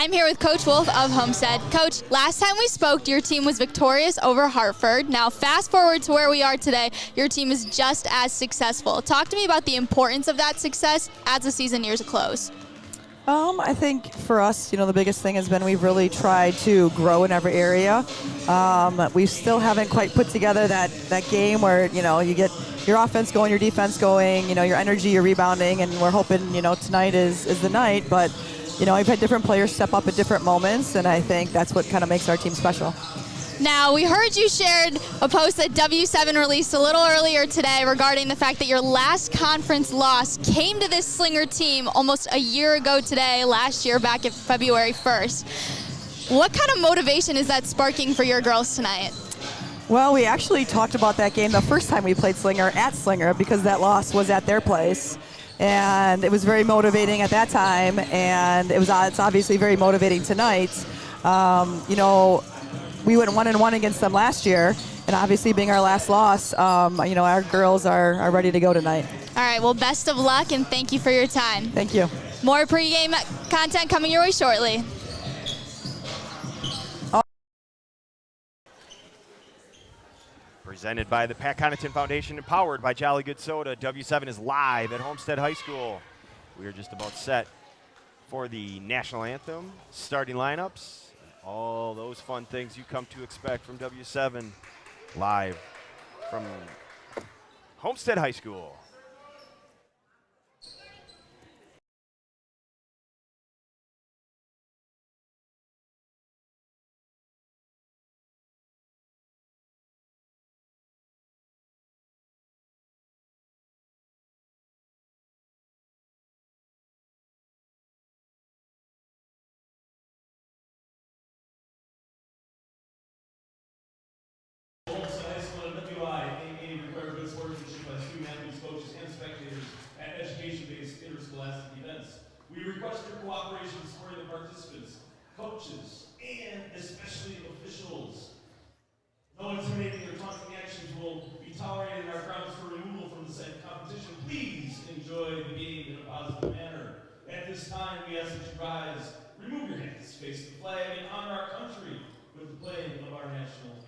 I'm here with Coach Wolf of Homestead. Coach, last time we spoke, your team was victorious over Hartford. Now, fast forward to where we are today, your team is just as successful. Talk to me about the importance of that success as the season nears a close. I think for us, the biggest thing has been we've really tried to grow in every area. We still haven't quite put together that game where, you get your offense going, your defense going, your energy, your rebounding, and we're hoping, tonight is the night. But, we've had different players step up at different moments, and I think that's what kind of makes our team special. Now, we heard you shared a post that W7 released a little earlier today regarding the fact that your last conference loss came to this Slinger team almost a year ago today, last year, back at February 1st. What kind of motivation is that sparking for your girls tonight? Well, we actually talked about that game the first time we played Slinger at Slinger because that loss was at their place. And it was very motivating at that time, and it's obviously very motivating tonight. We went 1-1 against them last year, and obviously being our last loss, our girls are ready to go tonight. All right, well, best of luck, and thank you for your time. Thank you. More pregame content coming your way shortly. Presented by the Pat Connaughton Foundation and powered by Jolly Good Soda, W7 is live at Homestead High School. We are just about set for the national anthem, starting lineups, all those fun things you come to expect from W7 live from Homestead High School. We request your cooperation in supporting the participants, coaches, and especially officials. No intimidating or taunting actions will be tolerated in our grounds for removal from the said competition. Please enjoy the game in a positive manner. At this time, we ask that you rise, remove your hands, face the flag, and honor our country with the playing of our national anthem.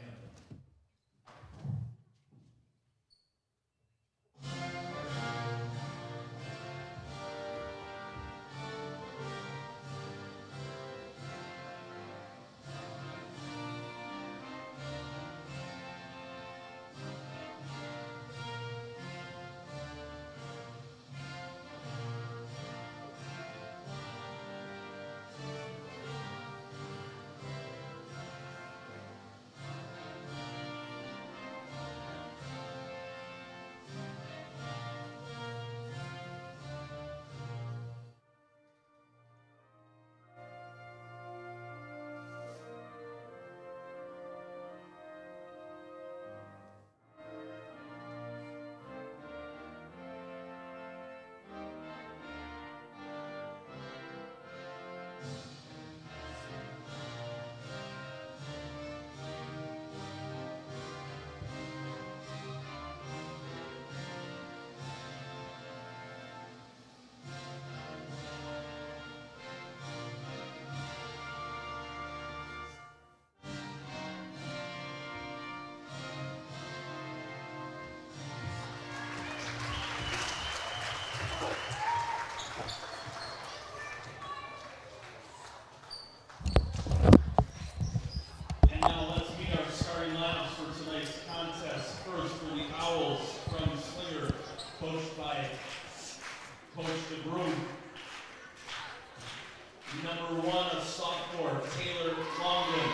Number 1, a sophomore, Taylor Longden.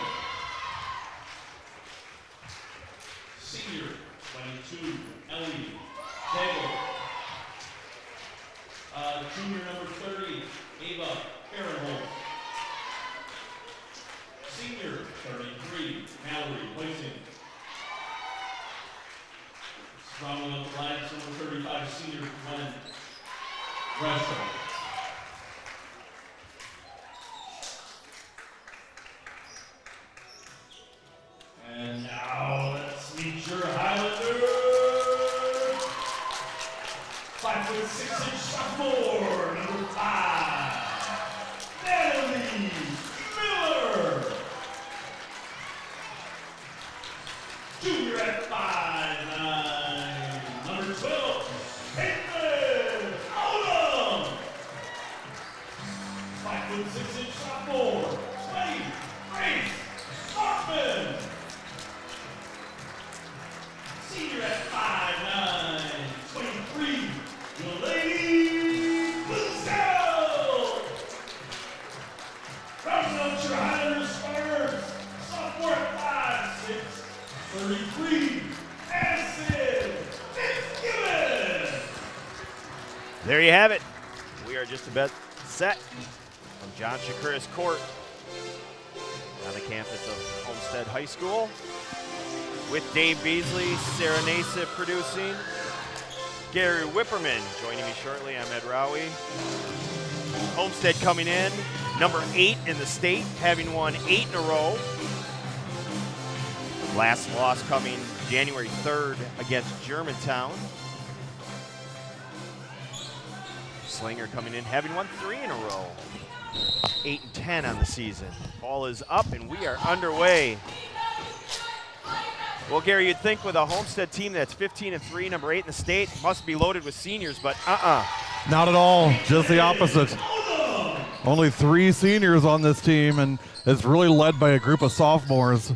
Senior, 22, Ellie Daigle. Junior number 30, Ava Aaronholt. Senior, 33, Mallory Whiting. Rounding up the lines, number 35, senior Glenn Gresham. And now let's meet your Highlander. 5'6" sophomore, number and 6-inch sophomore, 20, Grace Hartman. Senior at 5'9", 23, Delaney Brazil. Rounding out your Highlanders starters, sophomore at 5'6", 33, Addison Fitzgibbon. There you have it. We are just about set from John Shakura's court on the campus of Homestead High School with Dave Beasley, Sarah Nassif producing, Gary Whipperman joining me shortly. I'm Ed Rowie. Homestead coming in, number 8 in the state, having won 8 in a row. Last loss coming January 3rd against Germantown. Slinger coming in, having won 3 in a row. 8-10 on the season. Ball is up and we are underway. Well, Gary, you'd think with a Homestead team that's 15-3, number 8 in the state, must be loaded with seniors, but Not at all, just the opposite. Only 3 seniors on this team, and it's really led by a group of sophomores.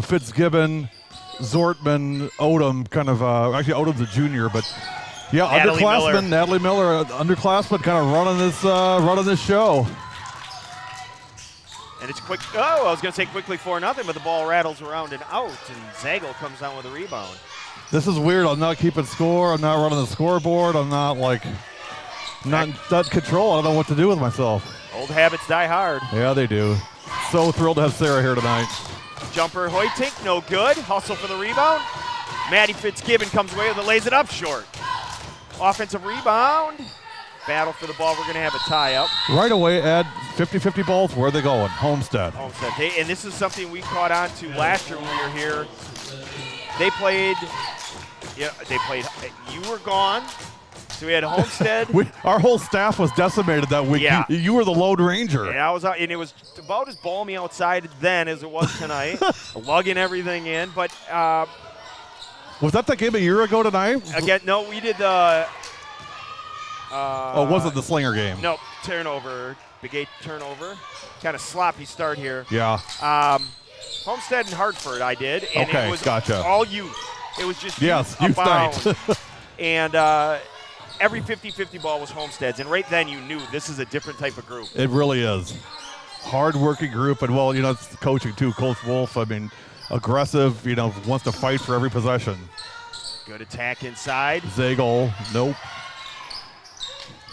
Fitzgibbon, Zortman, Odom, actually Odom's a junior, but yeah, Natalie Miller, underclassmen, kind of running this show. and it's quick. Oh, I was going to say quickly 4-0, but the ball rattles around and out, and Zagel comes down with a rebound. This is weird. I'm not keeping score. I'm not running the scoreboard. I'm not not control. I don't know what to do with myself. Old habits die hard. Yeah, they do. So thrilled to have Sarah here tonight. Jumper Hoytink, no good. Hustle for the rebound. Maddie Fitzgibbon comes away with it, lays it up short. Offensive rebound. Battle for the ball. We're going to have a tie-up. Right away, Ed, 50-50 balls. Where are they going? Homestead. Homestead. And this is something we caught on to last year when we were here. They played, you were gone. So we had Homestead. Our whole staff was decimated that week. Yeah. You were the Lone Ranger. And I was out, and it was about as balmy outside then as it was tonight, lugging everything in. But was that the game a year ago tonight? again, no, we did the. Was it the Slinger game? No, turnover. Big 8 turnover. Kind of sloppy start here. Yeah. Homestead and Hartford, I did, and Okay, it was gotcha. all youth. It was just Yes, youth youth night. abound. And every 50-50 ball was Homestead's, and right then you knew this is a different type of group. It really is. Hard-working group, and well, it's the coaching too. Coach Wolf, aggressive, wants to fight for every possession. Good attack inside. Zagel, nope.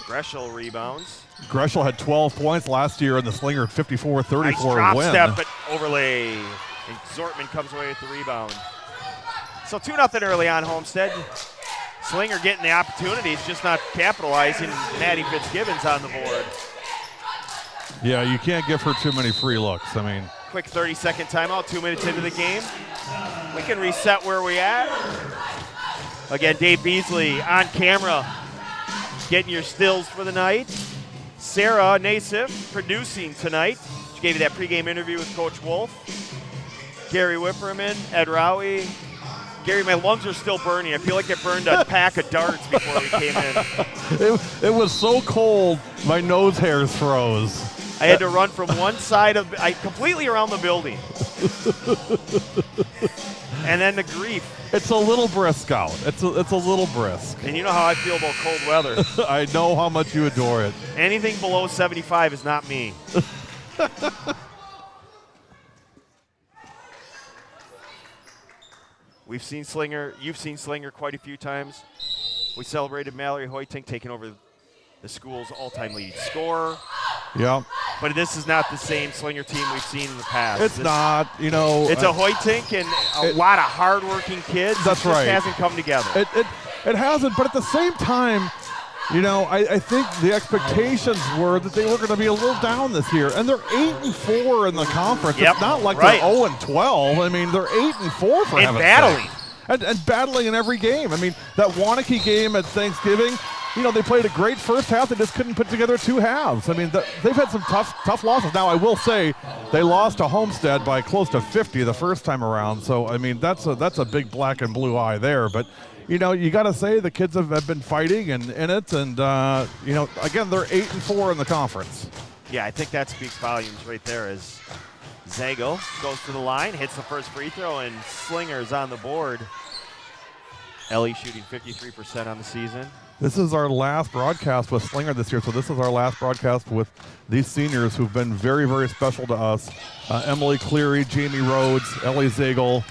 Greshel rebounds. Greshel had 12 points last year in the Slinger 54-34 Nice drop win. step, but overlay. And Zortman comes away with the rebound. So 2-0 early on Homestead. Slinger getting the opportunities, just not capitalizing. Maddie Fitzgibbon's on the board. Yeah, you can't give her too many free looks. Quick 30-second timeout, 2 minutes into the game. We can reset where we at. Again, Dave Beasley on camera, getting your stills for the night. Sarah Nassif producing tonight. She gave you that pregame interview with Coach Wolf. Gary Whipperman, Ed Rowie. Gary, my lungs are still burning. I feel like I burned a pack of darts before we came in. It was so cold, my nose hairs froze. I had to run from one side completely around the building. And then the grief. It's a little brisk out. It's a little brisk. And you know how I feel about cold weather. I know how much you adore it. Anything below 75 is not me. We've seen Slinger. You've seen Slinger quite a few times. We celebrated Mallory Hoytink taking over the school's all-time lead scorer. Yeah. But this is not the same Slinger team we've seen in the past. It's not, It's a Hoytink and a lot of hard-working kids. That's it just right. hasn't come together. It hasn't, but at the same time, I think the expectations were that they were going to be a little down this year, and they're 8-4 in the conference. Yep, It's not like right. they're 0-12. They're 8-4 for And heaven's battling. sake. And battling in every game. That Wanakee game at Thanksgiving, they played a great first half. They just couldn't put together 2 halves. They've had some tough losses. Now, I will say they lost to Homestead by close to 50 the first time around. So, that's a big black and blue eye there. But, you got to say the kids have been fighting and in it. And, again, they're 8-4 in the conference. Yeah, I think that speaks volumes right there as Zagel goes to the line, hits the first free throw, and Slinger's on the board. Ellie shooting 53% on the season. This is our last broadcast with Slinger this year, so this is our last broadcast with these seniors who've been very, very special to us. Emily Cleary, Jamie Rhodes, Ellie Zagel,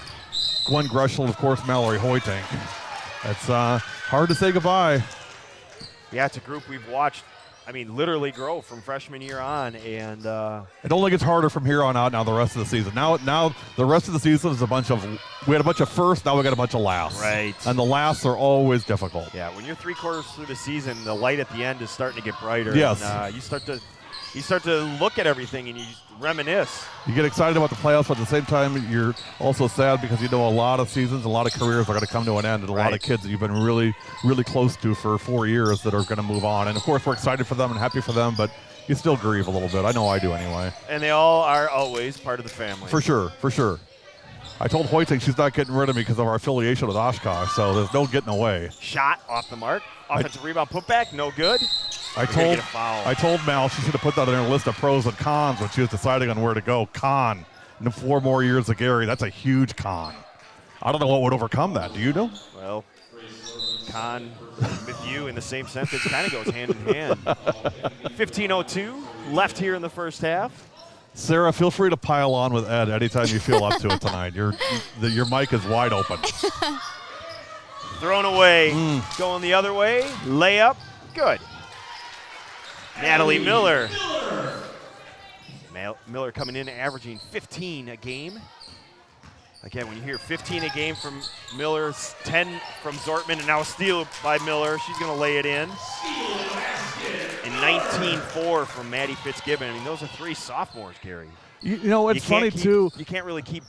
Gwen Greschel, of course, Mallory Hoytink. It's hard to say goodbye. Yeah, it's a group we've watched, I mean, literally grow from freshman year on, and It only gets harder from here on out now the rest of the season. Now the rest of the season is we had a bunch of firsts, now we got a bunch of lasts. Right. And the lasts are always difficult. yeah, when you're 3/4 through the season, the light at the end is starting to get brighter. Yes. And, you start to look at everything and you reminisce. You get excited about the playoffs, but at the same time, you're also sad because you know a lot of seasons, a lot of careers are going to come to an end, and a lot of kids that you've been really, really close to for 4 years that are going to move on. And of course, we're excited for them and happy for them, but you still grieve a little bit. I know I do anyway. And they all are always part of the family. For sure, for sure. I told Hoytink she's not getting rid of me because of our affiliation with Oshkosh, so there's no getting away. Shot off the mark. Offensive rebound putback, no good. I told Mal she should have put that in her list of pros and cons when she was deciding on where to go. Con. And 4 more years of Gary, that's a huge con. I don't know what would overcome that. Do you know? Well, con with you in the same sentence kind of goes hand in hand. 15:02 left here in the first half. Sarah, feel free to pile on with Ed anytime you feel up to it tonight. Your mic is wide open. Thrown away, going the other way. Layup, good. Natalie Miller. Miller coming in averaging 15 a game. Again, when you hear 15 a game from Miller, 10 from Zortman, and now a steal by Miller, she's going to lay it in. And 19-4 from Maddie Fitzgibbon. I mean, those are 3 sophomores, Gary. You know, it's funny, too. You can't really keep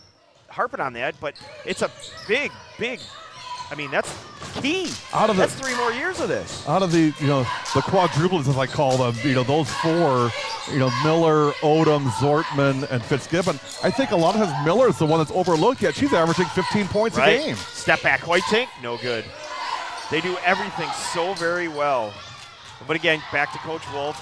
harping on that, but it's a big, I mean, that's key. That's 3 more years of this. Out of the quadruplets, as I call them, those 4, Miller, Odom, Zortman, and Fitzgibbon, I think a lot of times Miller's the one that's overlooked, yet she's averaging 15 points a game. Step back, Hoytink, no good. They do everything so very well. But again, back to Coach Wolf.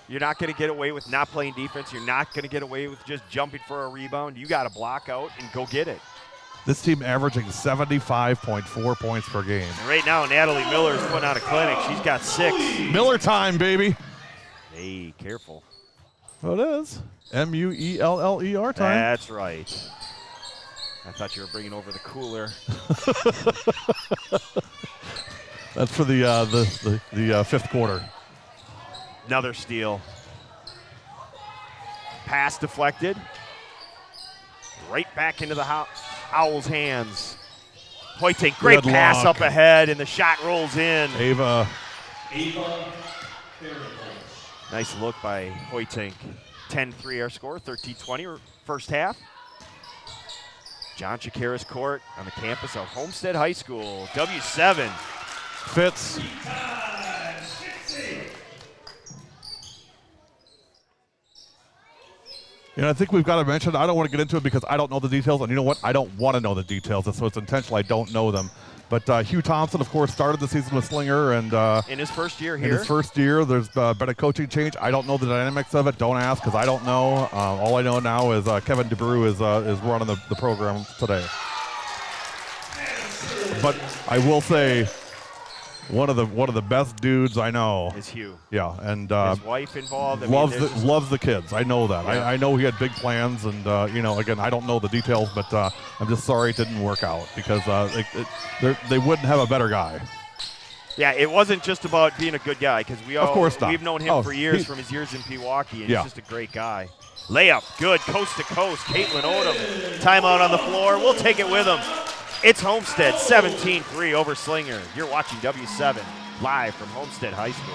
You're not going to get away with not playing defense. You're not going to get away with just jumping for a rebound. You got to block out and go get it. This team averaging 75.4 points per game. And right now, Natalie Miller is putting on a clinic. She's got 6. Miller time, baby. Hey, careful. Well, it is. Mueller time. That's right. I thought you were bringing over the cooler. That's for the fifth quarter. Another steal. Pass deflected. Right back into the Owls' hands. Hoytink, great pass up ahead, and the shot rolls in. Ava. Nice look by Hoytink. 10-3 our score, 13-20 first half. John Chikara's court on the campus of Homestead High School. W7. Fitz. I think we've got to mention, I don't want to get into it because I don't know the details, and you know what? I don't want to know the details, so it's intentional I don't know them. But Hugh Thompson, of course, started the season with Slinger. And in his first year here. In his first year, there's been a coaching change. I don't know the dynamics of it. Don't ask because I don't know. All I know now is Kevin DeBrew is running the program today. But I will say, one of the best dudes I know is Hugh. Yeah, and his wife involved. Loves the kids. I know that. Yeah. I know he had big plans, and again, I don't know the details, but I'm just sorry it didn't work out because they wouldn't have a better guy. Yeah, it wasn't just about being a good guy because we've known him for years from his years in Pewaukee, and he's just a great guy. Layup, good, coast to coast. Caitlin Odom, timeout on the floor. We'll take it with him. It's Homestead 17-3 over Slinger. You're watching W7 live from Homestead High School.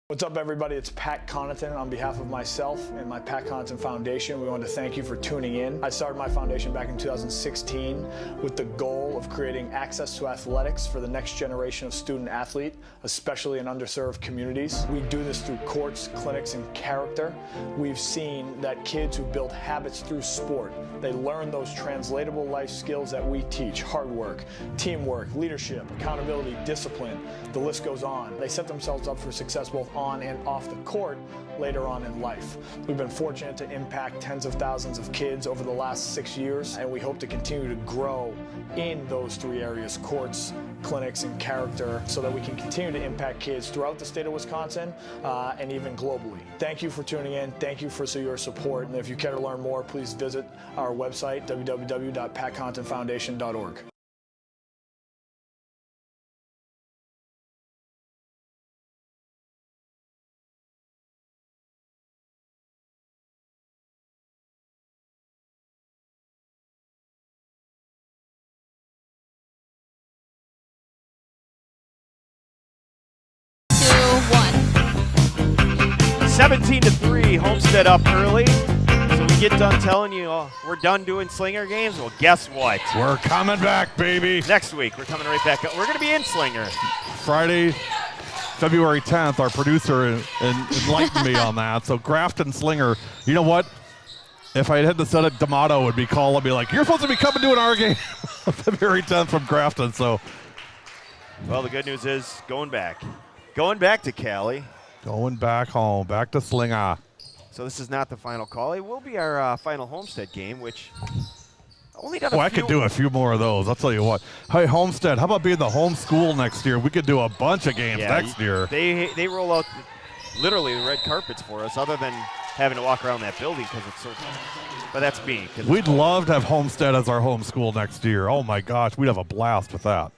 What's up, everybody? It's Pat Connaughton. On behalf of myself and my Pat Connaughton Foundation, we want to thank you for tuning in. I started my foundation back in 2016 with the goal of creating access to athletics for the next generation of student athlete, especially in underserved communities. We do this through courts, clinics, and character. We've seen that kids who build habits through sport, they learn those translatable life skills that we teach: hard work, teamwork, leadership, accountability, discipline. The list goes on. They set themselves up for success both on and off the court later on in life. We've been fortunate to impact tens of thousands of kids over the last 6 years, and we hope to continue to grow in those 3 areas: courts, clinics, and character, so that we can continue to impact kids throughout the state of Wisconsin and even globally. Thank you for tuning in. Thank you for your support. And if you care to learn more, please visit our website, www.patcontonfoundation.org. One. 17-3, Homestead up early. So we get done telling you we're done doing Slinger games. Well, guess what? We're coming back, baby. Next week, we're coming right back up. We're going to be in Slinger. Friday, February 10th, our producer enlightened me on that. So Grafton Slinger, you know what? If I had to set it, D'Amato would be calling me like, you're supposed to be coming to our game February 10th from Grafton. So, well, the good news is going back to Cali. Going back home, back to Slinger. So this is not the final call. It will be our final Homestead game, which only done a Oh, I few. could do a few more of those. I'll tell you what. Hey, Homestead, how about being the home school next year? We could do a bunch of games next year. They roll out literally the red carpets for us, other than having to walk around that building because it's so. But that's me. We'd love to have Homestead as our home school next year. Oh my gosh, we'd have a blast with that.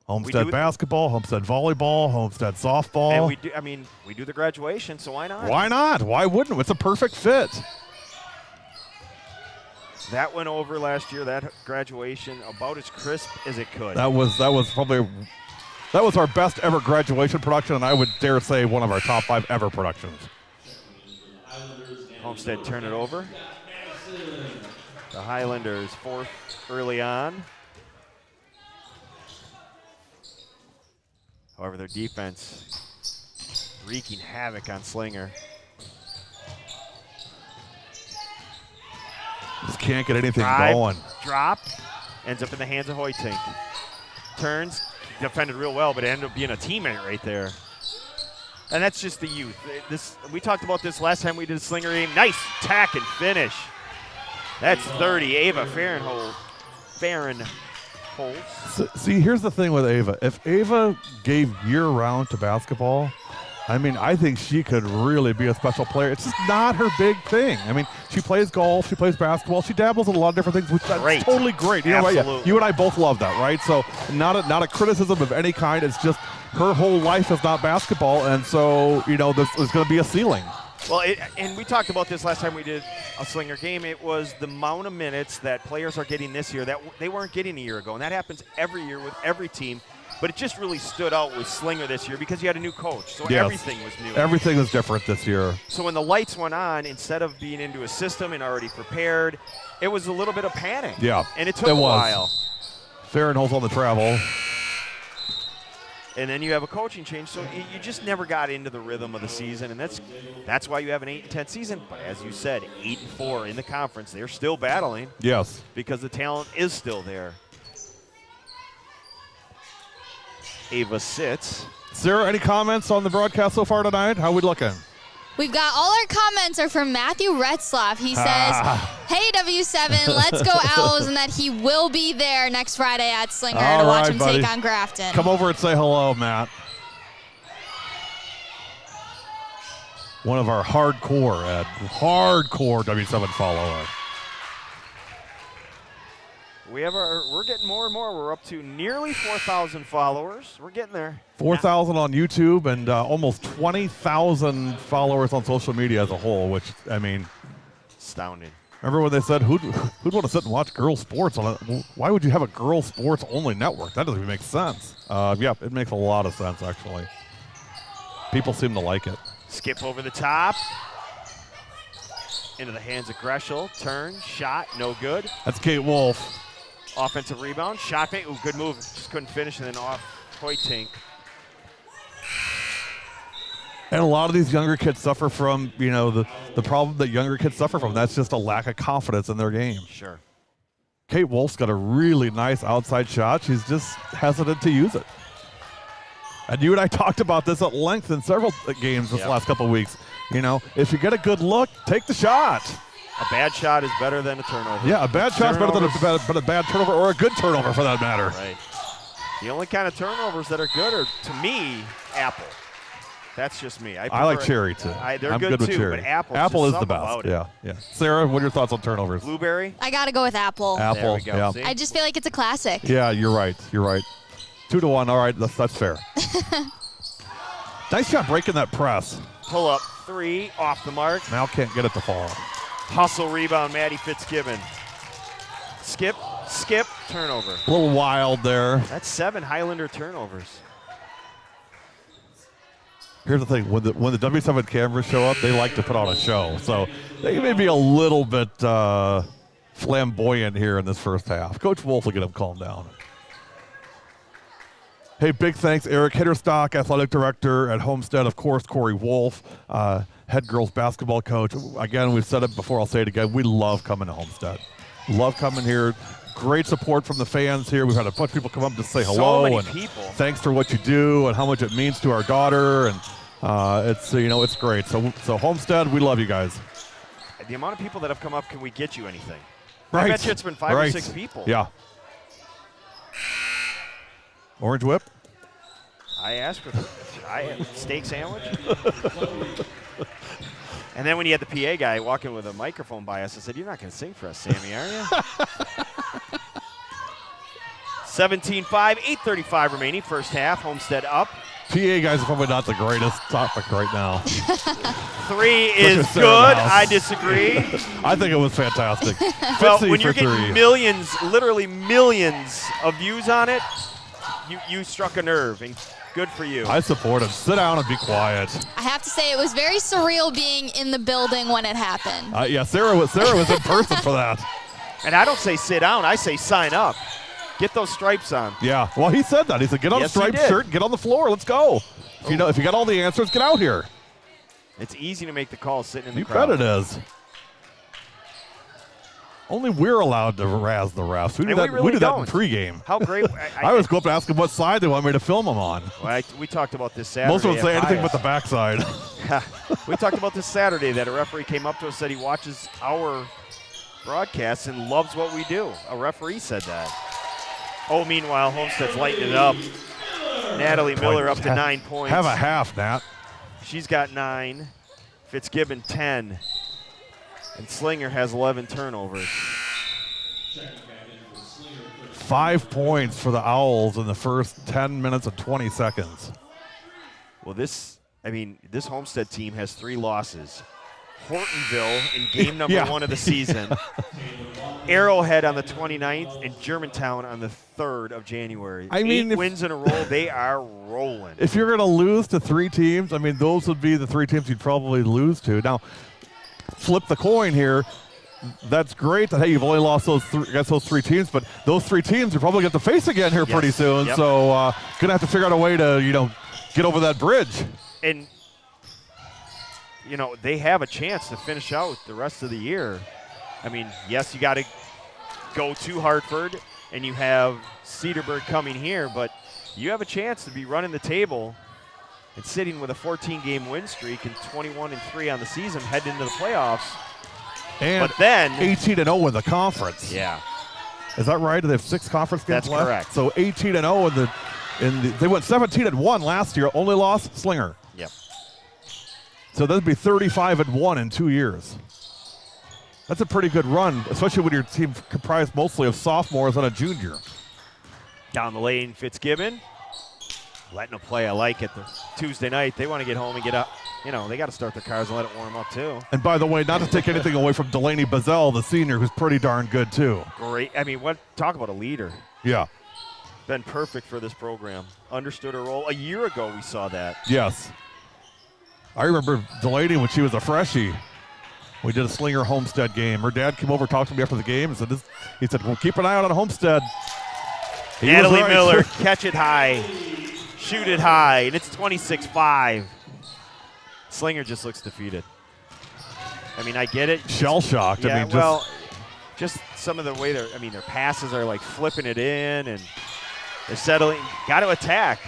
Homestead basketball, Homestead volleyball, Homestead softball. And we do the graduation, so why not? Why not? Why wouldn't? It's a perfect fit. That went over last year, that graduation, about as crisp as it could. That was our best ever graduation production, and I would dare say one of our top 5 ever productions. Homestead turn it over. The Highlanders 4th early on. However, their defense wreaking havoc on Slinger. Just can't get anything going. Drop, ends up in the hands of Hoytink. Turns, defended real well, but it ended up being a teammate right there. And that's just the youth. We talked about this last time we did a Slinger game. Nice tack and finish. That's 30. Ava Farrenholtz. See, here's the thing with Ava. If Ava gave year-round to basketball, I mean, I think she could really be a special player. It's just not her big thing. I mean, she plays golf, she plays basketball, she dabbles in a lot of different things, which that's totally great. You know, right? Yeah, you and I both love that, right? So not a criticism of any kind. It's just her whole life is not basketball, and so, you know, this is going to be a ceiling. Well, and we talked about this last time we did a Slinger game. It was the amount of minutes that players are getting this year that they weren't getting a year ago, and that happens every year with every team. But it just really stood out with Slinger this year because you had a new coach, so everything was new. Everything was different this year. So when the lights went on, instead of being into a system and already prepared, it was a little bit of panic. Yeah, and it took a while. Farrenholtz on the travel. And then you have a coaching change, so you just never got into the rhythm of the season, and that's why you have an 8-10 season. But as you said, 8-4 in the conference, they're still battling. Yes, because the talent is still there. Ava sits. Sarah, any comments on the broadcast so far tonight? How are we looking? We've got all our comments are from Matthew Retzlaff. He says, hey, W7, let's go Owls, and that he will be there next Friday at Slinger to watch him take on Grafton. Come over and say hello, Matt. One of our hardcore W7 followers. We're getting more and more. We're up to nearly 4,000 followers. We're getting there. 4,000 on YouTube and almost 20,000 followers on social media as a whole, which, I mean, astounding. Remember when they said, who'd want to sit and watch girls' sports on it? Why would you have a girls' sports only network? That doesn't even make sense. Yeah, it makes a lot of sense, actually. People seem to like it. Skip over the top. Into the hands of Greshel. Turn, shot, no good. That's Kate Wolf. Offensive rebound, shot fake. Ooh, good move. Just couldn't finish, and then off Hoytink. And a lot of these younger kids suffer from, the problem that younger kids suffer from. That's just a lack of confidence in their game. Sure. Kate Wolf's got a really nice outside shot. She's just hesitant to use it. And you and I talked about this at length in several games this last couple of weeks. If you get a good look, take the shot. A bad shot is better than a turnover. Yeah, a bad shot's better than a bad turnover, or a good turnover for that matter. Right. The only kind of turnovers that are good are, to me, apple. That's just me. I like cherry too. They're I'm good with too, cherry. but apple is the something best. about it. Yeah. Sarah, what are your thoughts on turnovers? Blueberry? I got to go with apple. Apple. There we go. Yeah. See? I just feel like it's a classic. Yeah, you're right. 2-1. All right, that's fair. Nice job breaking that press. Pull up 3 off the mark. Mal can't get it to fall. Hustle rebound, Maddie Fitzgibbon. Skip, turnover. A little wild there. That's 7 Highlander turnovers. Here's the thing: when the W7 cameras show up, they like to put on a show. So they may be a little bit flamboyant here in this first half. Coach Wolf will get them calmed down. Hey, big thanks, Eric Hitterstock, athletic director at Homestead. Of course, Corey Wolf, head girls basketball coach. Again, we've said it before. I'll say it again. We love coming to Homestead. Love coming here. Great support from the fans here. We've had a bunch of people come up to say hello. So many and people. Thanks for what you do and how much it means to our daughter. And it's great. So Homestead, we love you guys. The amount of people that have come up, can we get you anything? Right. I bet you it's been 5 or 6 people. Yeah. Orange whip. I asked for steak sandwich. And then when you had the PA guy walking with a microphone by us, I said, "You're not going to sing for us, Sammy, are you?" 17-5, 8:35 remaining, first half. Homestead up. PA guys are probably not the greatest topic right now. 3 is good. I disagree. I think it was fantastic. Well, Fitzy when you're for getting 3. millions, literally millions of views on it, you struck a nerve, and good for you. I support him. Sit down and be quiet. I have to say, it was very surreal being in the building when it happened. Yeah, Sarah was in person for that. And I don't say sit down. I say sign up. Get those stripes on. Yeah. Well, he said that. He said, "Get on a striped shirt, get on the floor, let's go." If you got all the answers, get out here. It's easy to make the call sitting in the You crowd. bet it is. Only we're allowed to razz the refs. We do that. really We do that in don't. pregame. How great! I always go up and ask them what side they want me to film them on. We talked about this Saturday. Most of them say at anything but Pius. the backside. We talked about this Saturday that a referee came up to us, said he watches our broadcasts and loves what we do. A referee said that. Oh, meanwhile, Homestead's lighting it up. Natalie Miller up to 9 points. Have a half, Nat. She's got 9. Fitzgibbon 10. And Slinger has 11 turnovers. 5 points for the Owls in the first 10 minutes and 20 seconds. Well, this Homestead team has 3 losses. Hortonville in game number 1 of the season. Arrowhead on the 29th and Germantown on the 3rd of January. 8 wins in a row. They are rolling. If you're going to lose to 3 teams, those would be the 3 teams you'd probably lose to. Now, flip the coin here. That's great that, hey, you've only lost against those 3 teams, but those 3 teams you're probably going to face again here pretty soon. Yep. So going to have to figure out a way to, get over that bridge. And, they have a chance to finish out the rest of the year. Yes, you got to go to Hartford, and you have Cedarburg coming here, but you have a chance to be running the table and sitting with a 14-game win streak and 21-3 on the season heading into the playoffs. And but then 18-0 in the conference. Yeah. Is that right? They have 6 conference games left? That's correct. So 18-0 they went 17-1 last year, only lost Slinger. Yep. So that'd be 35-1 in 2 years. That's a pretty good run, especially when your team comprised mostly of sophomores and a junior. Down the lane, Fitzgibbon. Letting them play. I like it. The Tuesday night, they want to get home and get up. They got to start their cars and let it warm up, too. And by the way, not to take anything away from Delaney Bazell, the senior, who's pretty darn good, too. Great. Talk about a leader. Yeah. Been perfect for this program. Understood her role. A year ago, we saw that. Yes. I remember Delaney when she was a freshie. We did a Slinger Homestead game. Her dad came over, talked to me after the game, and he said, well, keep an eye out on Homestead. He was Natalie right. Miller, catch it high, shoot it high, and it's 26-5. Slinger just looks defeated. I mean, I get it. Shell-shocked. Yeah, I mean, just some of the way their passes are like flipping it in, and they're settling. Got to attack.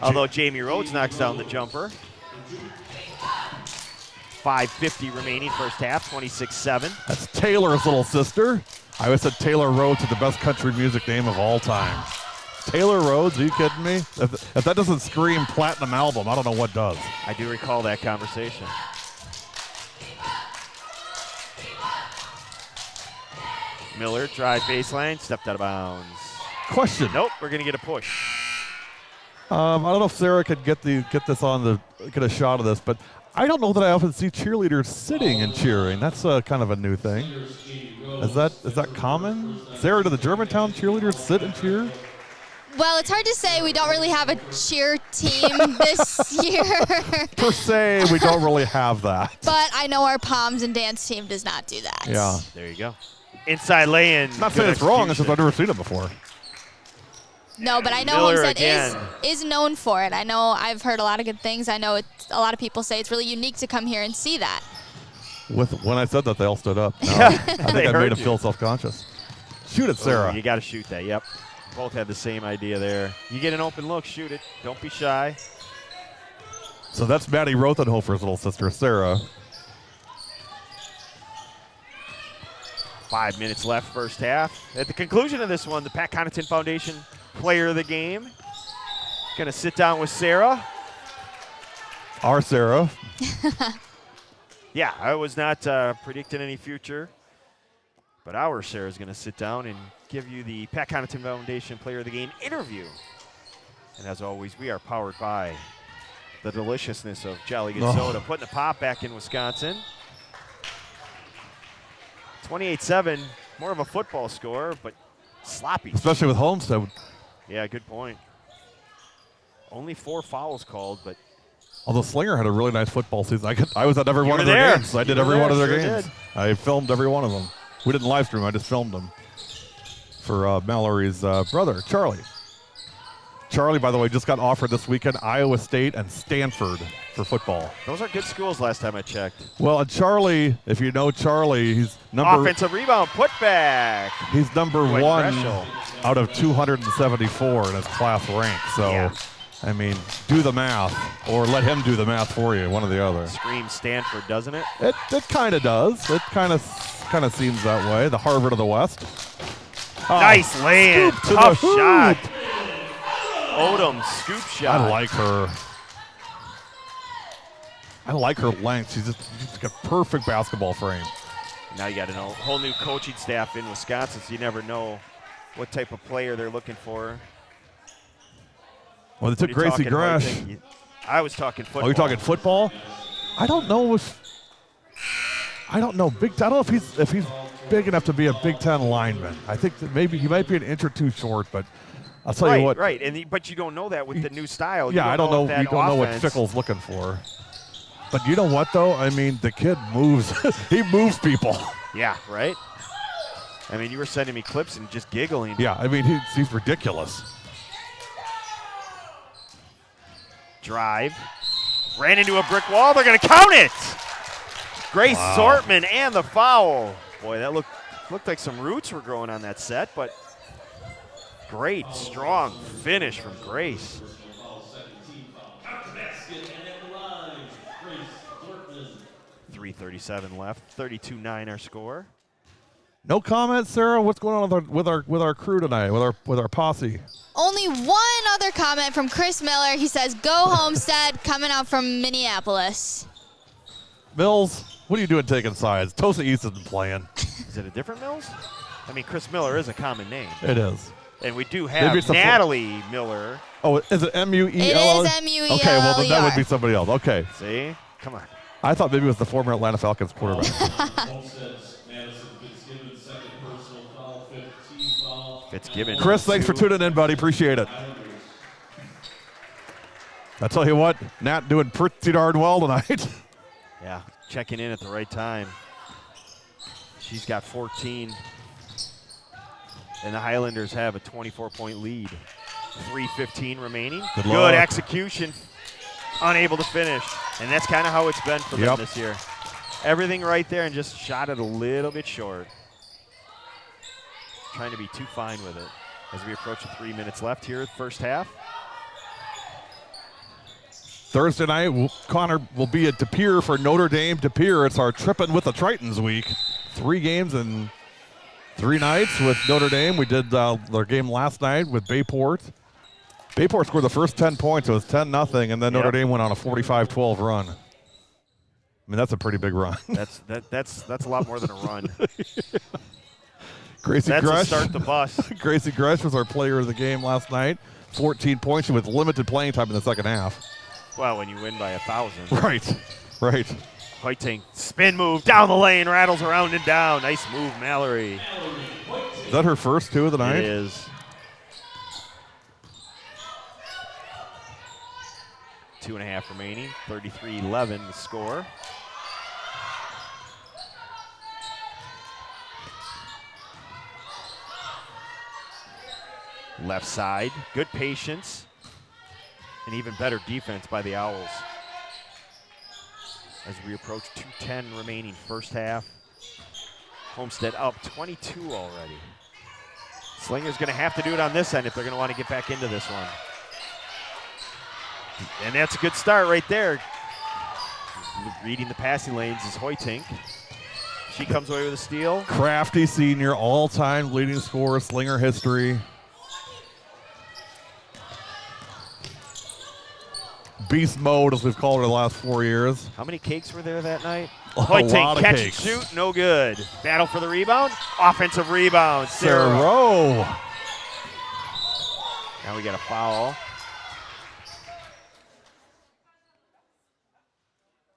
Although Jamie Rhodes knocks down the jumper. 5:50 remaining first half, 26-7. that's Taylor's little sister. I always said Taylor Rhodes is the best country music name of all time. Taylor Rhodes, are you kidding me? If that doesn't scream platinum album, I don't know what does. I do recall that conversation. Miller, drive baseline, stepped out of bounds. Question. Nope, we're going to get a push. I don't know if Sarah could get a shot of this, but I don't know that I often see cheerleaders sitting and cheering. That's kind of a new thing. Is that common? Sarah, do the Germantown cheerleaders sit and cheer? Well, it's hard to say. We don't really have a cheer team this year. Per se, we don't really have that. But I know our Palms and dance team does not do that. Yeah. There you go. Inside lay-in. Not saying it's wrong, it's just I've never seen it before. No, but I know Miller Homestead again. is known for it. I know I've heard a lot of good things. I know a lot of people say it's really unique to come here and see that. When I said that, they all stood up. No, Yeah, I think they I heard made them you. feel self-conscious. Shoot it, Sarah. Oh, you got to shoot that, yep. Both had the same idea there. You get an open look, shoot it. Don't be shy. So that's Maddie Rothenhofer's little sister, Sarah. 5 minutes left first half. At the conclusion of this one, the Pat Connaughton Foundation player of the game. Going to sit down with Sarah. Our Sarah. Yeah, I was not predicting any future, but our Sarah's going to sit down and give you the Pat Connaughton Foundation player of the game interview. And as always, we are powered by the deliciousness of Jolly Good Soda, putting the pop back in Wisconsin. 28-7, more of a football score, but sloppy. Especially with Homestead. Yeah, good point. Only 4 fouls called, but Although Slinger had a really nice football season. I was at every one were of their there. games. I did You every were one of there, their sure games. did. I filmed every one of them. We didn't live stream. I just filmed them for Mallory's brother, Charlie. Charlie, by the way, just got offered this weekend Iowa State and Stanford for football. those are good schools last time I checked. Well, and Charlie, if you know Charlie, he's number Offensive rebound, putback. he's number Dwight 1 Greshel. out of 274 in his class rank. So, Yeah. I mean, do the math, or let him do the math for you, one or the other. Screams Stanford, doesn't it? It kind of does. It kind of seems that way. The Harvard of the West. Oh, Nice land. scoop to Tough the shot. hoop. Odom, scoop shot. I like her. I like her length. She's got perfect basketball frame. Now you got a whole new coaching staff in Wisconsin, so you never know what type of player they're looking for. Well, they took What are you Gracie talking about? Gresh. I was talking football. Oh, you're talking football? I don't know. I don't know if he's big enough to be a Big Ten lineman. I think that maybe he might be an inch or two short, but I'll tell you what. Right, but you don't know that with the new style. Yeah, I don't know. if You that don't know what offense- Fickle's looking for. But you know what, though? I mean, the kid moves. He moves people. Yeah, right? I mean, you were sending me clips and just giggling. Yeah, I mean, he's ridiculous. Drive. Ran into a brick wall. They're going to count it. Grace Sortman and the foul. Boy, that looked like some roots were growing on that set, but great, strong finish from Grace. 3:37 left. 32-9 our score. No comment, Sarah. What's going on with our crew tonight? With our posse? Only one other comment from Chris Miller. He says, "Go Homestead," coming out from Minneapolis. Mills, what are you doing taking sides? Tosa East has been playing. Is it a different Mills? I mean, Chris Miller is a common name. It is. And we do Maybe have it's the Natalie Miller. Oh, is it M-U-E-L-L? It is M-U-E-L-L-E-R. Okay, well, then that would be somebody else. Okay. See? Come on. I thought maybe it was the former Atlanta Falcons quarterback. Homestead's Madison Fitzgibbon, second personal foul, 15 foul. Fitzgibbon. Chris, thanks for tuning in, buddy. Appreciate it. I tell you what, Nat doing pretty darn well tonight. Yeah, checking in at the right time. She's got 14. And the Highlanders have a 24-point lead. 3:15 remaining. Good execution. Unable to finish. And that's kind of how it's been for them this year. Everything right there and just shot it a little bit short. Trying to be too fine with it as we approach the 3 minutes left here, first half. Thursday night, Connor will be at De Pere for Notre Dame. De Pere, it's our Trippin' with the Tritons week. 3 games in 3 nights with Notre Dame. We did their game last night with Bayport. Bayport scored the first 10 points. It was 10-0, and then Notre Dame went on a 45-12 run. I mean, that's a pretty big run. That's a lot more than a run. Gracie That's Gresh. a start the bus. Gracie Gresh was our player of the game last night. 14 points with limited playing time in the second half. Well, when you win by 1,000. Right. Hoiting, spin move down the lane, rattles around and down. Nice move, Mallory. Is that her first 2 of the night? It is. 2.5 remaining. 33-11 the score. Left side, good patience, and even better defense by the Owls. As we approach 2:10 remaining first half. Homestead up 22 already. Slinger's going to have to do it on this end if they're going to want to get back into this one. And that's a good start right there. Reading the passing lanes is Hoytink. She comes away with a steal. Crafty senior, all-time leading scorer, Slinger history. Beast mode, as we've called her the last 4 years. How many cakes were there that night? A Hoytink, lot of catch cakes. and shoot, no good. Battle for the rebound. Offensive rebound. Sarah Rowe. Now we got a foul.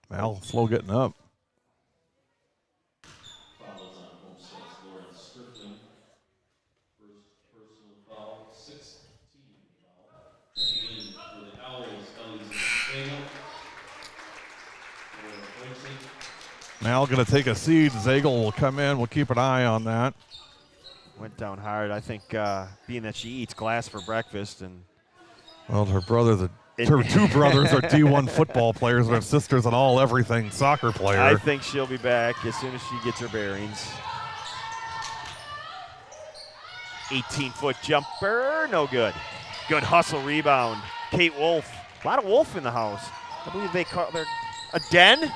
Mal, slow getting up. Fouls on Homestead's Lauren Strickland. First personal foul, 16th foul. Checking in for the Owls, Ellie's Daniel. For Hoytink. Mal going to take a seat. Zagel will come in. We'll keep an eye on that. Went down hard. I think being that she eats glass for breakfast and Well, her brother's her 2 brothers are D1 football players, and her sister's an all-everything soccer player. I think she'll be back as soon as she gets her bearings. 18-foot jumper, no good. Good hustle rebound. Kate Wolf. A lot of Wolf in the house. I believe they call their a den.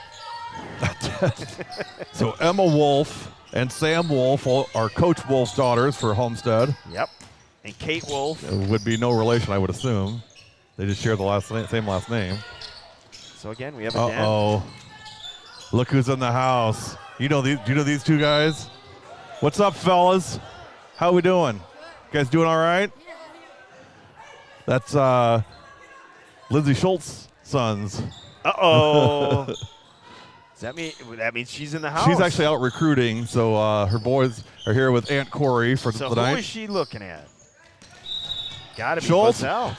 So Emma Wolf and Sam Wolf are Coach Wolf's daughters for Homestead. Yep. And Kate Wolf. It would be no relation, I would assume. They just share the same last name. So again, we have a den. Uh-oh. Look who's in the house. Do you know these 2 guys? What's up, fellas? How we doing? You guys doing all right? That's Lindsay Schultz's sons. Uh-oh. Does that means she's in the house? She's actually out recruiting, so her boys are here with Aunt Corey for the night. Who is she looking at? Gotta be Schultz? Buzzell.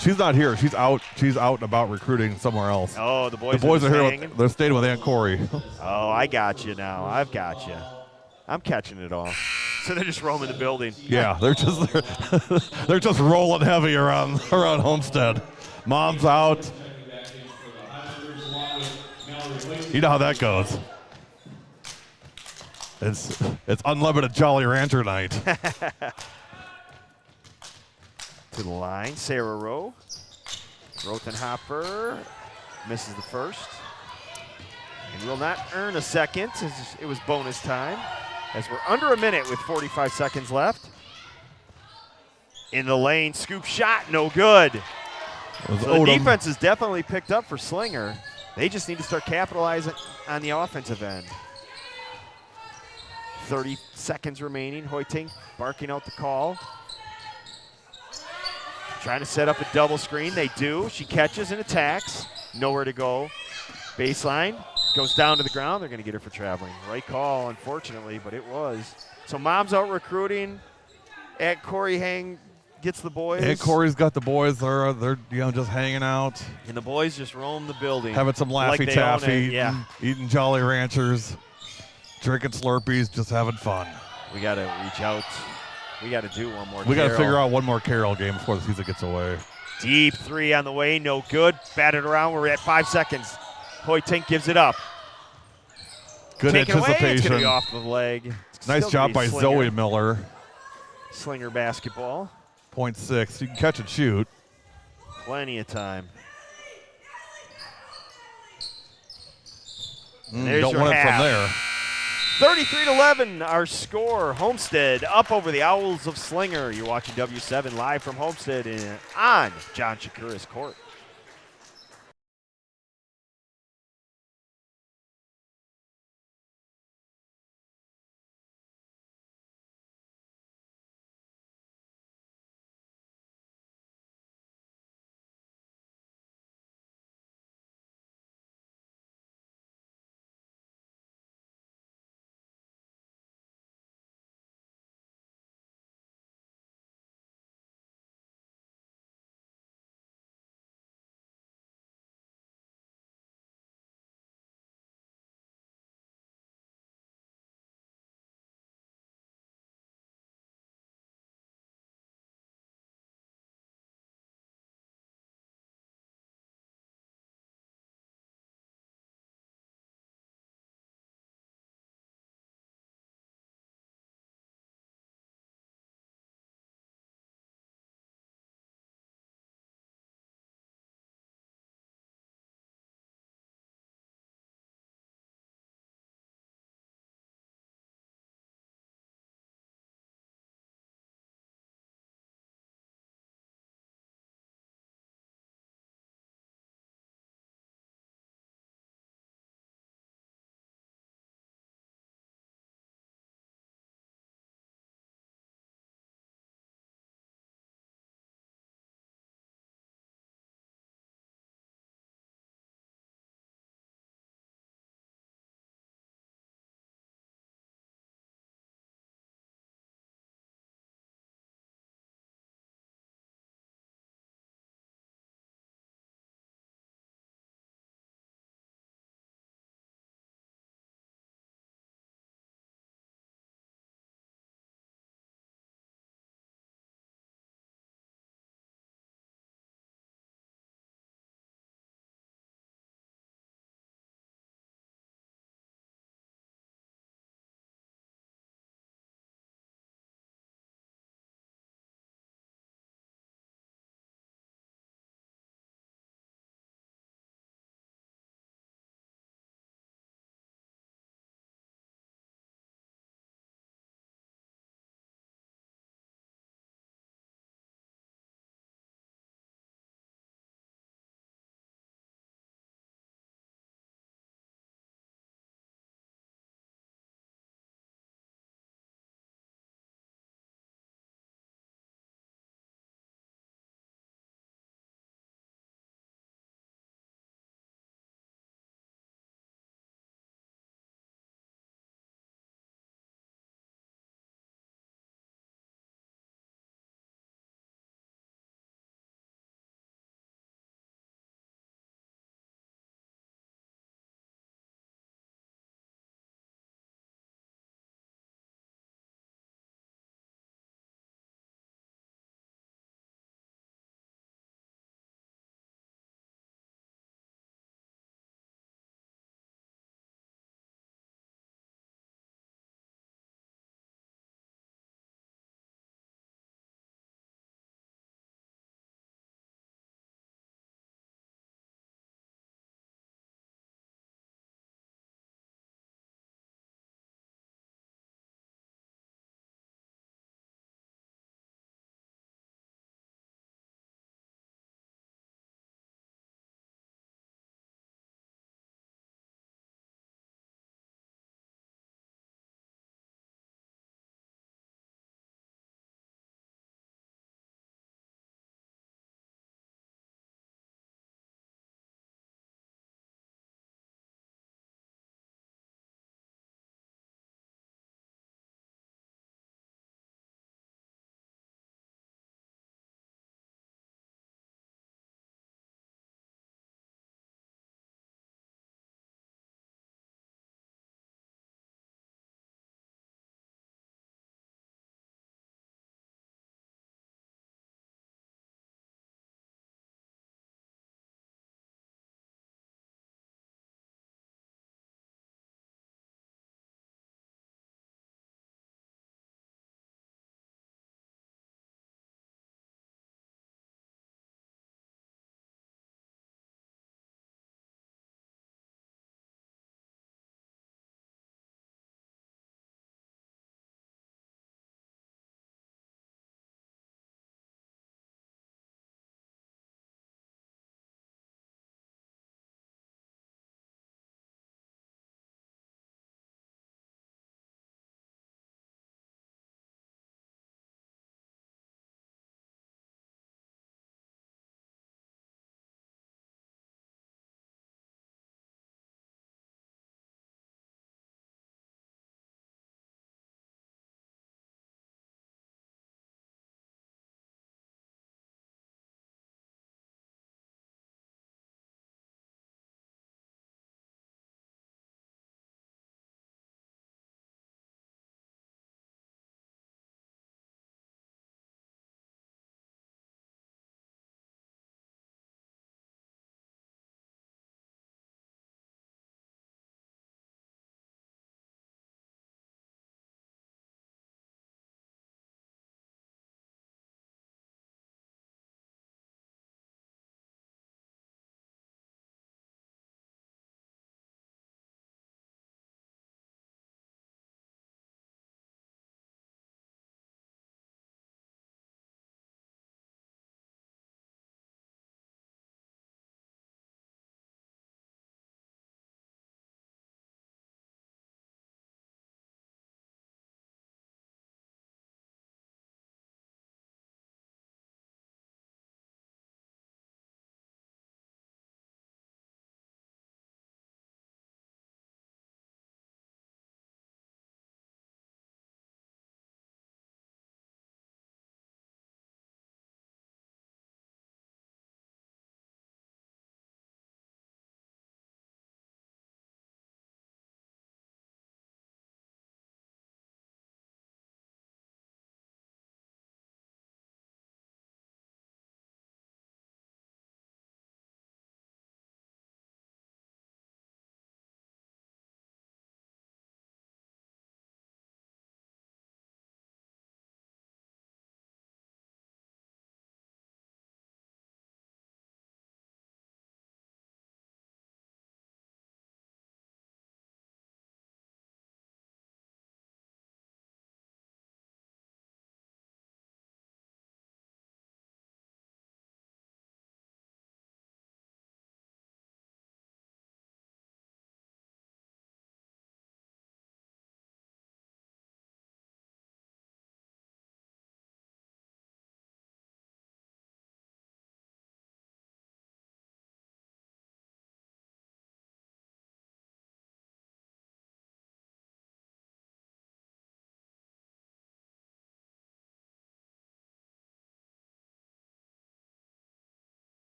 She's not here. She's out and about recruiting somewhere else. Oh, the boys are here. hanging? They're staying with Aunt Corey. Oh, I got you now. I've got you. I'm catching it all. So they're just roaming the building. Yeah, they're just rolling heavy around Homestead. Mom's out. You know how that goes. It's unlimited Jolly Rancher night. To the line, Sarah Rowe. Rothenhopper misses the first. And will not earn a second as it was bonus time. As we're under a minute with 45 seconds left. In the lane, scoop shot, no good. So the defense is definitely picked up for Slinger. They just need to start capitalizing on the offensive end. 30 seconds remaining. Hoyting barking out the call. Trying to set up a double screen. They do. She catches and attacks. Nowhere to go. Baseline. Goes down to the ground. They're going to get her for traveling. Right call, unfortunately, but it was. So Mom's out recruiting. At Corey Hang gets the boys. And Corey's got the boys. They're just hanging out, And the boys just roam the building. having some like Laffy they Taffy, own it. Yeah. eating Jolly Ranchers, drinking Slurpees, just having fun. We got to reach out. We got to do one more. We got to Carroll. figure out one more Carroll game before the season gets away. Deep three on the way, no good. Batted around. We're at 5 seconds. Hoytink gives it up. Good Taken away. It's going to anticipation. be off the leg. It's Nice still job gonna by be Zoe Miller. Slinger basketball. 0.6. You can catch and shoot. Plenty of time. Don't There's your want it from half. there. 33-11, our score. Homestead up over the Owls of Slinger. You're watching W7 live from Homestead on John Shakura's court.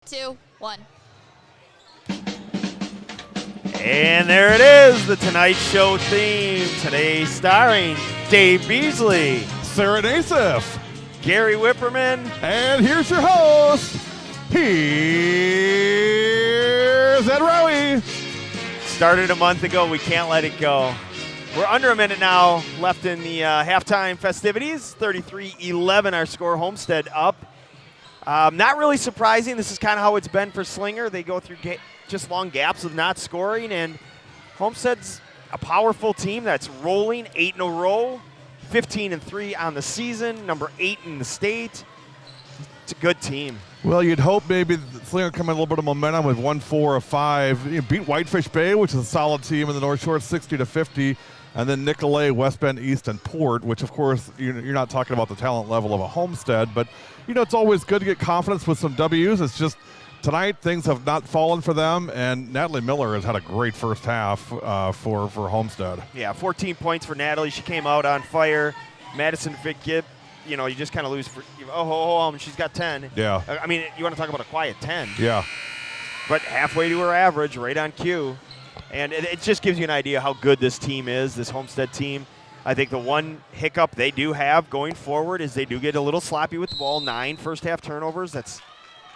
2, 1. And there it is, the Tonight Show theme. Today starring Dave Beasley, Sarah Nassif. Gary Whipperman. And here's your host. Here's Ed Rowie. Started a month ago. We can't let it go. We're under a minute now left in the halftime festivities. 33-11 our score. Homestead up. Not really surprising. This is kind of how it's been for Slinger. They go through just long gaps of not scoring, and Homestead's a powerful team that's rolling 8 in a row, 15-3 on the season, number 8 in the state. It's a good team. Well, you'd hope maybe Slinger come in a little bit of momentum with 1-4 of 5. You beat Whitefish Bay, which is a solid team in the North Shore, 60-50. And then Nicolay, West Bend, East, and Port, which, of course, you're not talking about the talent level of a Homestead. But, it's always good to get confidence with some W's. It's just tonight things have not fallen for them, and Natalie Miller has had a great first half for Homestead. Yeah, 14 points for Natalie. She came out on fire. Madison Fitt-Gibb, you just kind of lose for she's got 10. Yeah. I mean, you want to talk about a quiet 10. Yeah. But halfway to her average, right on cue. And it just gives you an idea how good this team is, this Homestead team. I think the one hiccup they do have going forward is they do get a little sloppy with the ball. 9 first-half turnovers. That's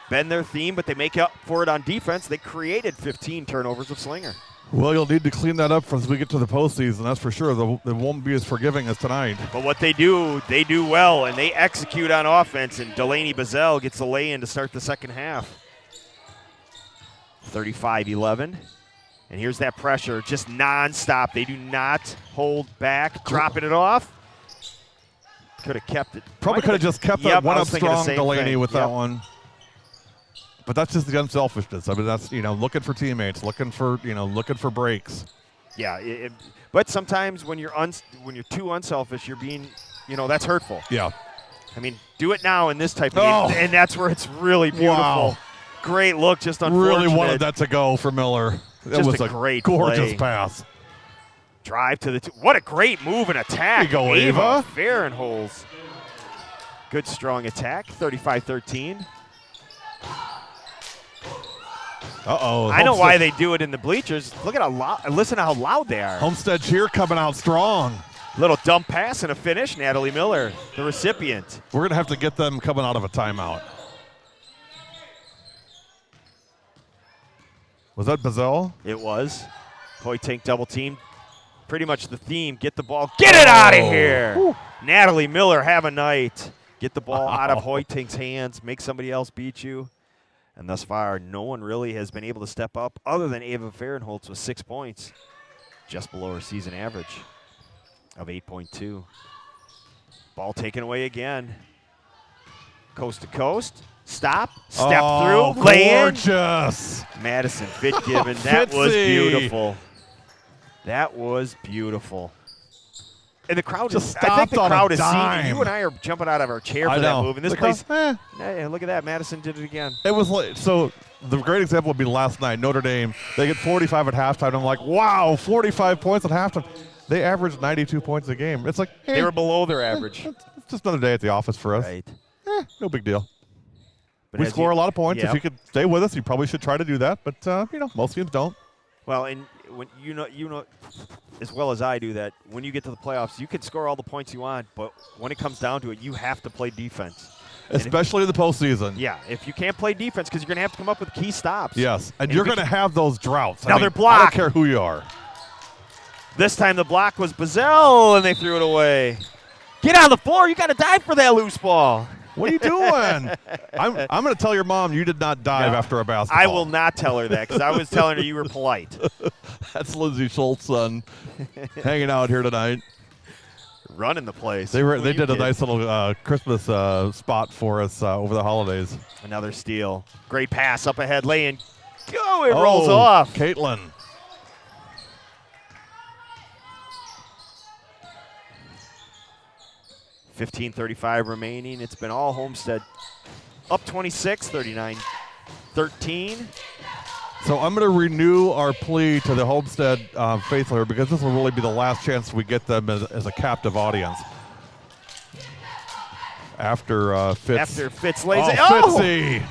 been their theme, but they make up for it on defense. They created 15 turnovers of Slinger. Well, you'll need to clean that up as we get to the postseason, that's for sure. They won't be as forgiving as tonight. But what they do well, and they execute on offense, and Delaney Bazell gets the lay-in to start the second half. 35-11. And here's that pressure, just nonstop. They do not hold back, dropping it off. Could have kept it. Probably could have just kept that one up strong, Delaney, with that Yep. one. But that's just the unselfishness. I mean, that's, looking for teammates, looking for breaks. Yeah, but sometimes when you're too unselfish, you're being, that's hurtful. Yeah. I mean, do it now in this type of game, and that's where it's really beautiful. Wow. Great look, just unfortunate. Really wanted that to go for Miller. That Just was a great gorgeous play. pass. Drive to the what a great move and attack. There you go, Ava. Fahrenholz. Good strong attack, 35-13. Uh-oh. I know why they do it in the bleachers. Look at how loud, listen to how loud they are. Homestead cheer coming out strong. Little dump pass and a finish, Natalie Miller, the recipient. We're going to have to get them coming out of a timeout. Was that Bazell? It was. Hoytink double team. Pretty much the theme. Get the ball. Get it out of here. Woo. Natalie Miller, have a night. Get the ball out of Hoytink's hands. Make somebody else beat you. And thus far, no one really has been able to step up other than Ava Fahrenholz with 6 points. Just below her season average of 8.2. Ball taken away again. Coast to coast. Stop. Step through. Lay in. Gorgeous. Madison Fitt-Gibbon. That was beautiful. That was beautiful. And the crowd Just I think the stopped on crowd a is seeing dime. it. You and I are jumping out of our chair I for that know. move. And this The place, crowd, hey, look at that. Madison did it again. It was like, so the great example would be last night, Notre Dame. They get 45 at halftime. And I'm like, wow, 45 points at halftime. They averaged 92 points a game. It's like, hey, They were below their average. it's just another day at the office for us. Right. No big deal. But We as score you- a lot of points. Yep. If you could stay with us, you probably should try to do that. But, most teams don't. Well, and when you know as well as I do that when you get to the playoffs, you can score all the points you want, but when it comes down to it, you have to play defense. Especially in the postseason. Yeah, if you can't play defense, because you're going to have to come up with key stops. Yes, and if you're you going to have those droughts. Another I block. don't care who you are. This time the block was Bazell, and they threw it away. Get on the floor. You got to dive for that loose ball. What are you doing? I'm going to tell your mom you did not dive after a basketball. I will not tell her that because I was telling her you were polite. That's Lindsay Schultz's son hanging out here tonight. Running the place. They What did you a did. nice little Christmas spot for us over the holidays. Another steal. Great pass up ahead. Lay in. Go. It rolls off. Caitlin. $15:35 remaining. It's been all Homestead. Up 26, 39-13. So I'm going to renew our plea to the Homestead faithful here because this will really be the last chance we get them as a captive audience. After Fitz. After Fitz lays it. Fitzy.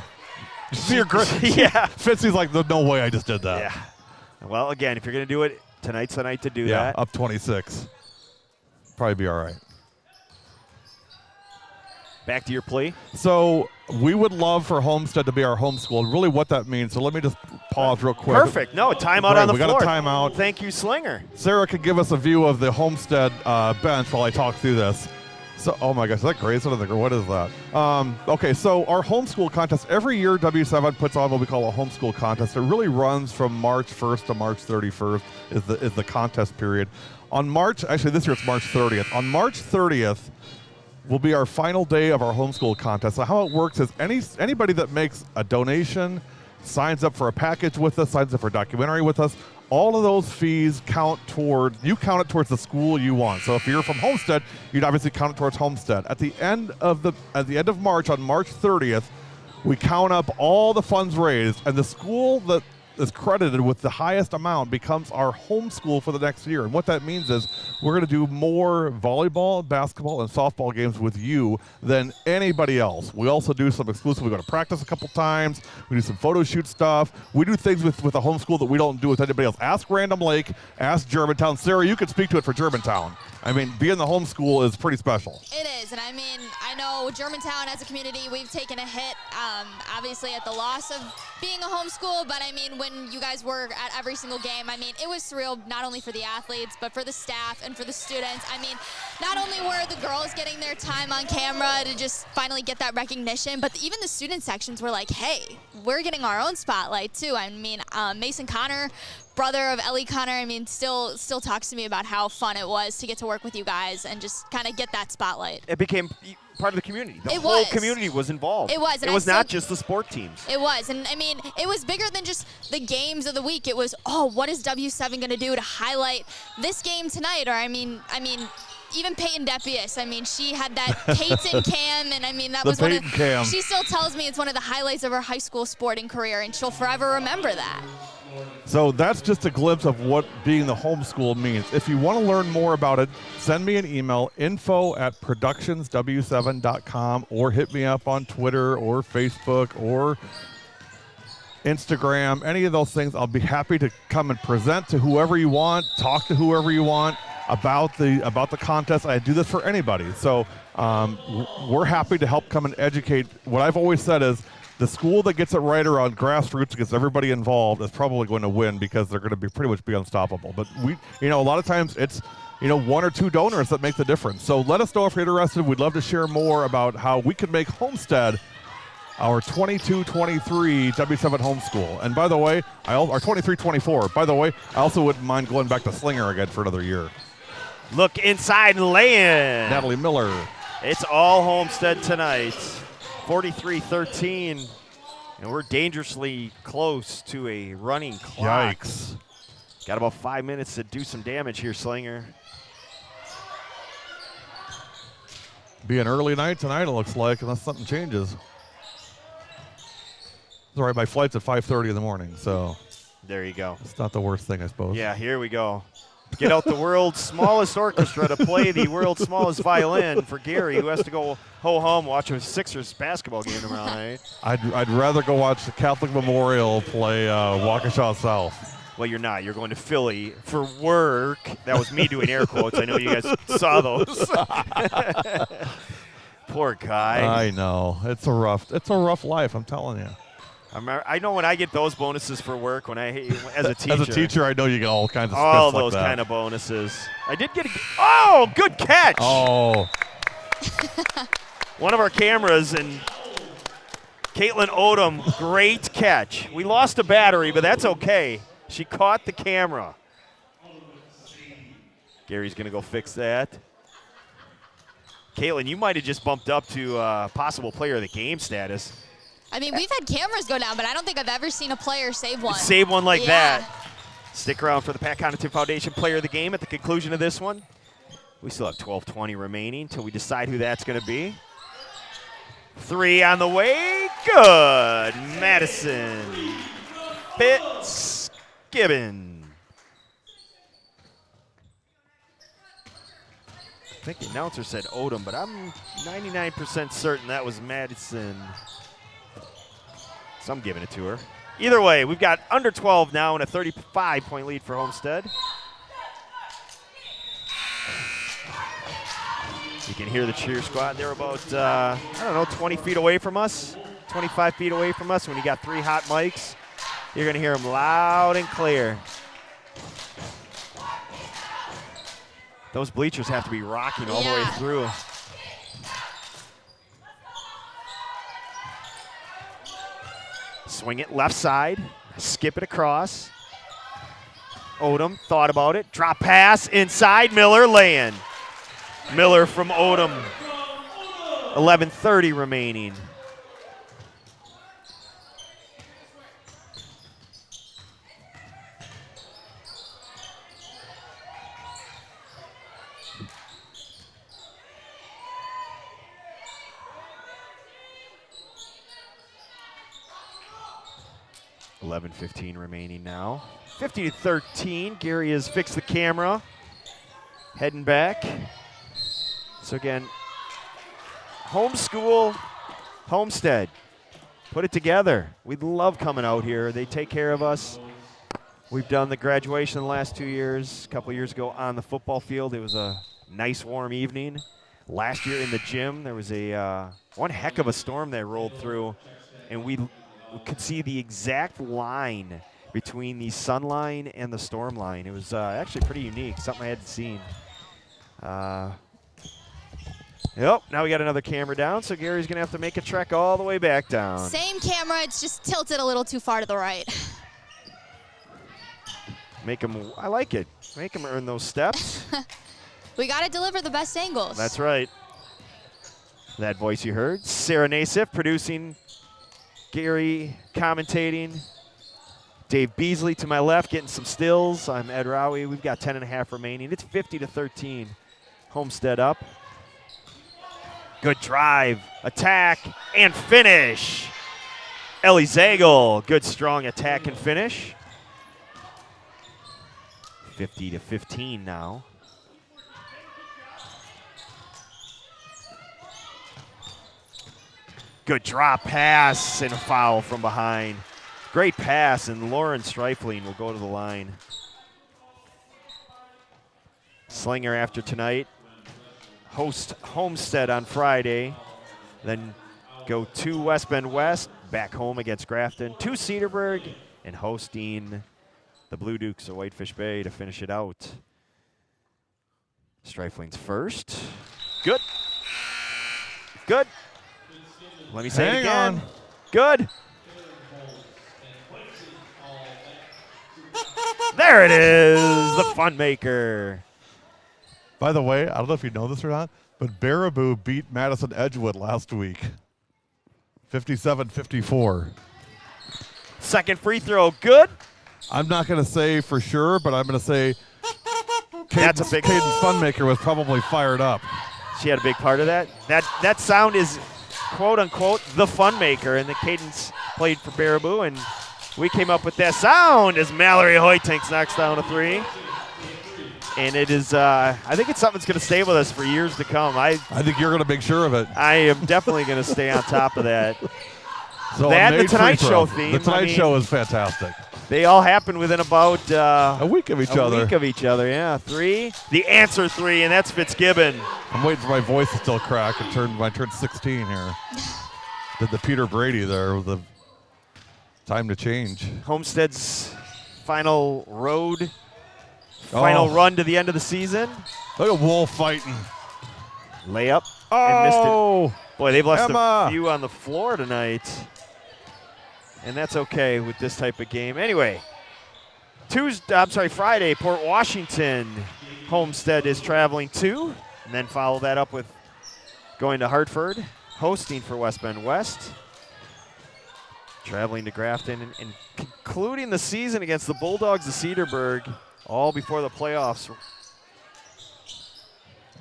See your Yeah. Fitzy's like, no way I just did that. Yeah. Well, again, if you're going to do it, tonight's the night to do Yeah, that. up 26. Probably be all right. Back to your plea. So we would love for Homestead to be our home school. Really what that means. So let me just pause real quick. Perfect. No, timeout on the we floor. got a timeout. Thank you, Slinger. Sarah could give us a view of the Homestead bench while I talk through this. So, oh my gosh, is that Grayson? What is that? Okay, so our homeschool contest, every year W7 puts on what we call a homeschool contest. It really runs from March 1st to March 31st is the contest period. On March, actually this year it's March 30th. On March 30th will be our final day of our homeschool contest. So how it works is anybody that makes a donation, signs up for a package with us, signs up for a documentary with us, all of those fees count it towards the school you want. So if you're from Homestead, you'd obviously count it towards Homestead. At the end of March, on March 30th, we count up all the funds raised, and the school that is credited with the highest amount becomes our home school for the next year. And what that means is we're going to do more volleyball, basketball, and softball games with you than anybody else. We also do some exclusive. We go to practice a couple times. We do some photo shoot stuff. We do things with a home school that we don't do with anybody else. Ask Random Lake. Ask Germantown. Sarah, you can speak to it for Germantown. I mean, being the home school is pretty special. It is, and I mean, I know Germantown as a community, we've taken a hit, obviously at the loss of being a home school, but I mean, when you guys were at every single game, I mean, it was surreal, not only for the athletes, but for the staff and for the students. I mean, not only were the girls getting their time on camera to just finally get that recognition, but even the student sections were like, hey, we're getting our own spotlight too. I mean, Mason Connor, brother of Ellie Connor, I mean, still talks to me about how fun it was to get to work with you guys and just kind of get that spotlight. It became part of the community. The It whole was. community was involved. It was, and It I was not still- just the sport teams. It was, and I mean, it was bigger than just the games of the week. It was, oh, what is W7 going to do to highlight this game tonight? Or I mean, even Peyton Depius. I mean, she had that Peyton cam, and I mean, that The was one of. Peyton cam. She still tells me it's one of the highlights of her high school sporting career, and she'll forever remember that. So that's just a glimpse of what being the homeschool means. If you want to learn more about it, send me an email, info@productionsw7.com, or hit me up on Twitter or Facebook or Instagram, any of those things. I'll be happy to come and present to whoever you want, talk to whoever you want about the contest. I do this for anybody. So we're happy to help come and educate. What I've always said is, the school that gets it right around grassroots, gets everybody involved, is probably going to win because they're going to be pretty much unstoppable. But a lot of times it's, one or two donors that make the difference. So let us know if you're interested. We'd love to share more about how we can make Homestead our 22-23 W7 homeschool. And by the way, our 23-24. By the way, I also wouldn't mind going back to Slinger again for another year. Look inside and lay in. Natalie Miller. It's all Homestead tonight. 43-13. And we're dangerously close to a running clock. Yikes. Got about 5 minutes to do some damage here, Slinger. Be an early night tonight, it looks like, unless something changes. Sorry, my flight's at 5:30 in the morning, so There you go. it's not the worst thing, I suppose. Yeah, here we go. Get out the world's smallest orchestra to play the world's smallest violin for Gary, who has to go home watch a Sixers basketball game tomorrow night. I'd rather go watch the Catholic Memorial play Waukesha South. Well, you're not. You're going to Philly for work. That was me doing air quotes. I know you guys saw those. Poor guy. I know. It's a rough life, I'm telling you. I know when I get those bonuses for work, as a teacher. As a teacher, I know you get all kinds of all stuff like those that. kind of bonuses. I did get good catch. Oh. One of our cameras, and Caitlin Odom, great catch. We lost a battery, but that's okay. She caught the camera. Gary's going to go fix that. Caitlin, you might have just bumped up to possible player of the game status. I mean, we've had cameras go down, but I don't think I've ever seen a player save one. Save one like Yeah. that. Stick around for the Pat Connaughton Foundation player of the game at the conclusion of this one. We still have 12:20 remaining until we decide who that's going to be. 3 on the way. Good. Madison Fitzgibbon. I think the announcer said Odom, but I'm 99% certain that was Madison. So I'm giving it to her. Either way, we've got under 12 now and a 35-point lead for Homestead. You can hear the cheer squad. They're about, I don't know, 20 feet away from us, 25 feet away from us. When you got 3 hot mics, you're going to hear them loud and clear. Those bleachers have to be rocking all the way through. Swing it left side, skip it across. Odom thought about it, drop pass inside, Miller laying. Miller from Odom. 11:30 remaining. $11:15 remaining now. 50-13. Gary has fixed the camera. Heading back. So again, homeschool, Homestead. Put it together. We love coming out here. They take care of us. We've done the graduation the last 2 years. A couple years ago on the football field, it was a nice warm evening. Last year in the gym, there was a one heck of a storm that rolled through, and we could see the exact line between the sun line and the storm line. It was actually pretty unique, something I hadn't seen. Yep, now we got another camera down, so Gary's going to have to make a trek all the way back down. Same camera, it's just tilted a little too far to the right. Make him, I like it. Make him earn those steps. We got to deliver the best angles. That's right. That voice you heard, Sarah Nassif producing, Gary commentating, Dave Beasley to my left getting some stills. I'm Ed Rowie. We've got 10.5 remaining. It's 50-13. Homestead up. Good drive, attack, and finish. Ellie Zagel, good strong attack and finish. 50-15 now. Good drop pass and a foul from behind. Great pass, and Lauren Streifling will go to the line. Slinger after tonight. Host Homestead on Friday. Then go to West Bend West, back home against Grafton, to Cedarburg, and hosting the Blue Dukes of Whitefish Bay to finish it out. Streifling's first. Good. Good. Let me say it again. On. Good. There it is, the fun maker. By the way, I don't know if you know this or not, but Baraboo beat Madison Edgewood last week. 57-54. Second free throw, good. I'm not going to say for sure, but I'm going to say That's a big Caden's Funmaker was probably fired up. She had a big part of that. That sound is quote unquote the fun maker, and the Cadence played for Baraboo, and we came up with that sound as Mallory Hoytinks knocks down a three. And it is, I think it's something that's going to stay with us for years to come. I think you're going to make sure of it. I am definitely going to stay on top of that. So That and the Tonight Show theme. The Tonight Show is fantastic. They all happen within about a week of each other. A week of each other, yeah. Three. The answer three, and that's Fitzgibbon. I'm waiting for my voice to still crack and turn 16 here. Did the Peter Brady there with the time to change. Homestead's final road, final run to the end of the season. Look at Wolf fighting. Layup and missed it. Boy, they've left Emma. a few on the floor tonight. And that's okay with this type of game. Anyway, Friday, Port Washington, Homestead is traveling to, and then follow that up with going to Hartford, hosting for West Bend West, traveling to Grafton, and concluding the season against the Bulldogs of Cedarburg, all before the playoffs.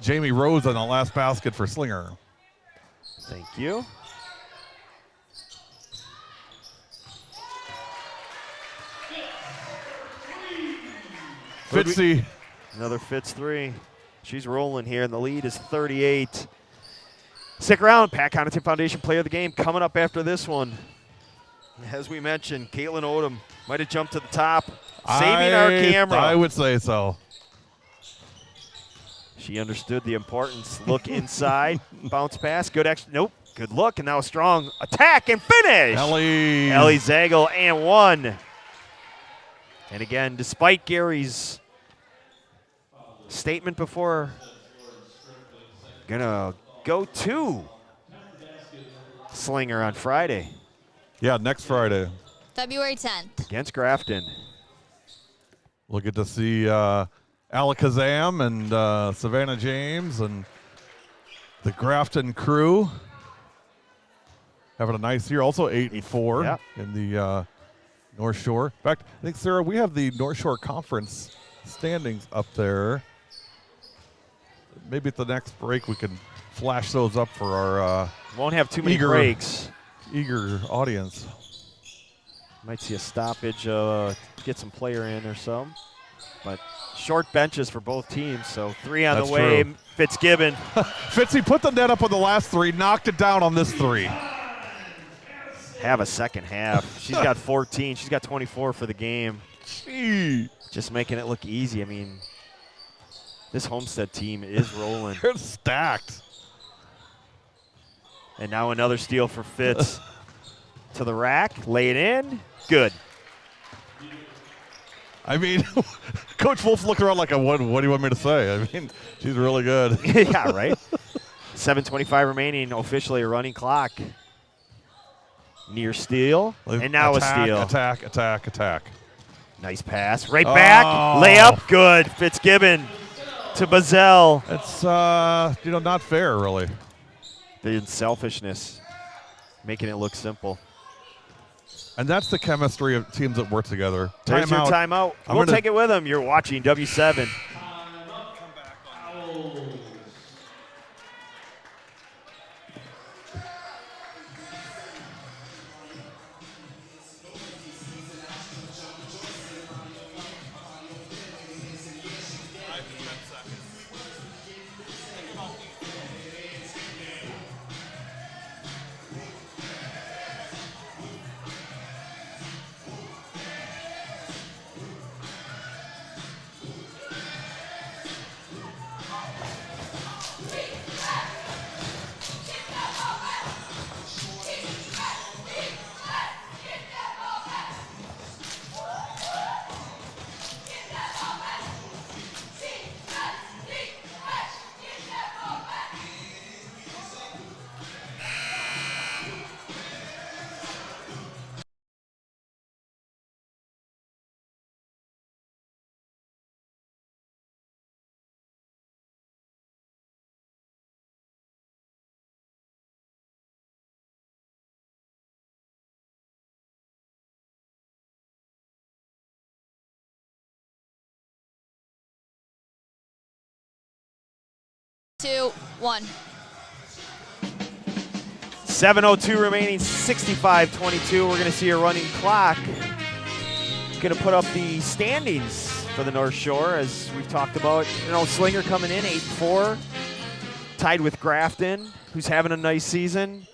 Jamie Rose on the last basket for Slinger. Thank you. Fitzy. Another Fitz three. She's rolling here, and the lead is 38. Stick around. Pat Connaughton Foundation Player of the Game coming up after this one. As we mentioned, Caitlin Odom might have jumped to the top, saving our camera. I would say so. She understood the importance. Look inside, bounce pass, good nope, good look, and now a strong attack and finish. Ellie Zagel and 1. And again, despite Gary's statement before, gonna go to Slinger on Friday. Yeah, next Friday. February 10th. Against Grafton. We'll get to see Alakazam and Savannah James and the Grafton crew having a nice year. Also 8-4 Yep. in the North Shore. In fact, I think, Sarah, we have the North Shore Conference standings up there. Maybe at the next break we can flash those up for our Won't have too many eager breaks. Audience. Might see a stoppage, get some player in or some. But short benches for both teams, so 3 on That's the way. true. Fitzgibbon. Fitzy put the net up on the last 3, knocked it down on this 3. Have a second half. She's got 14. She's got 24 for the game. Gee. Just making it look easy. I mean, this Homestead team is rolling. They're stacked. And now another steal for Fitz. To the rack, lay it in. Good. I mean, Coach Wolf's looking around like, what do you want me to say? I mean, she's really good. Yeah, right? 7:25 remaining, officially a running clock. Near steal, and now attack, a steal. Attack. Nice pass. Right back. Layup. Good. Fitzgibbon to Bazell. It's, not fair, really. The selfishness, making it look simple. And that's the chemistry of teams that work together. There's your timeout. We'll take it with them. You're watching W7. Two, 1. 7:02 remaining, 65-22. We're going to see a running clock. Going to put up the standings for the North Shore, as we've talked about. Slinger coming in 8-4, tied with Grafton, who's having a nice season.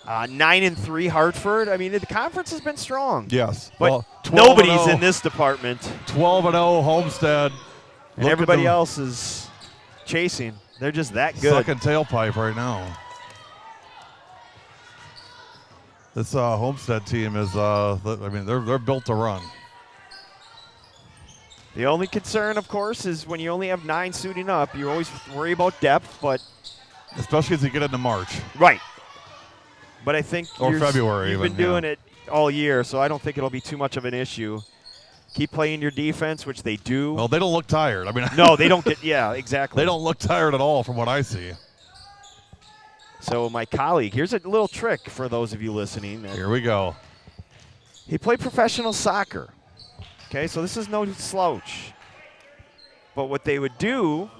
9-3 Hartford. I mean, the conference has been strong. Yes. But nobody's in this department. 12-0 Homestead. And everybody else is chasing. They're just that good. Sucking tailpipe right now. This Homestead team is, they're built to run. The only concern, of course, is when you only have 9 suiting up, you always worry about depth, but. Especially as you get into March. Right. But I think February you've been doing it all year, so I don't think it'll be too much of an issue. Keep playing your defense, which they do. Well, they don't look tired. I mean, no, they don't get. Yeah, exactly. They don't look tired at all, from what I see. So my colleague, here's a little trick for those of you listening. Here we go. He played professional soccer. Okay, so this is no slouch. But what they would do,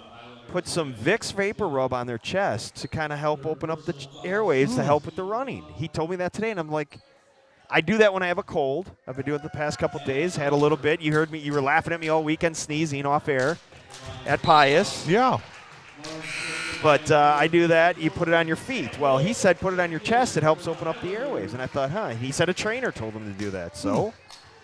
put some Vicks Vapor Rub on their chest to kind of help open up the airways to help with the running. He told me that today, and I'm like, I do that when I have a cold. I've been doing it the past couple days. Had a little bit. You heard me. You were laughing at me all weekend, sneezing off air at Pius. Yeah. But I do that. You put it on your feet. Well, he said put it on your chest. It helps open up the airwaves. And I thought, he said a trainer told him to do that. So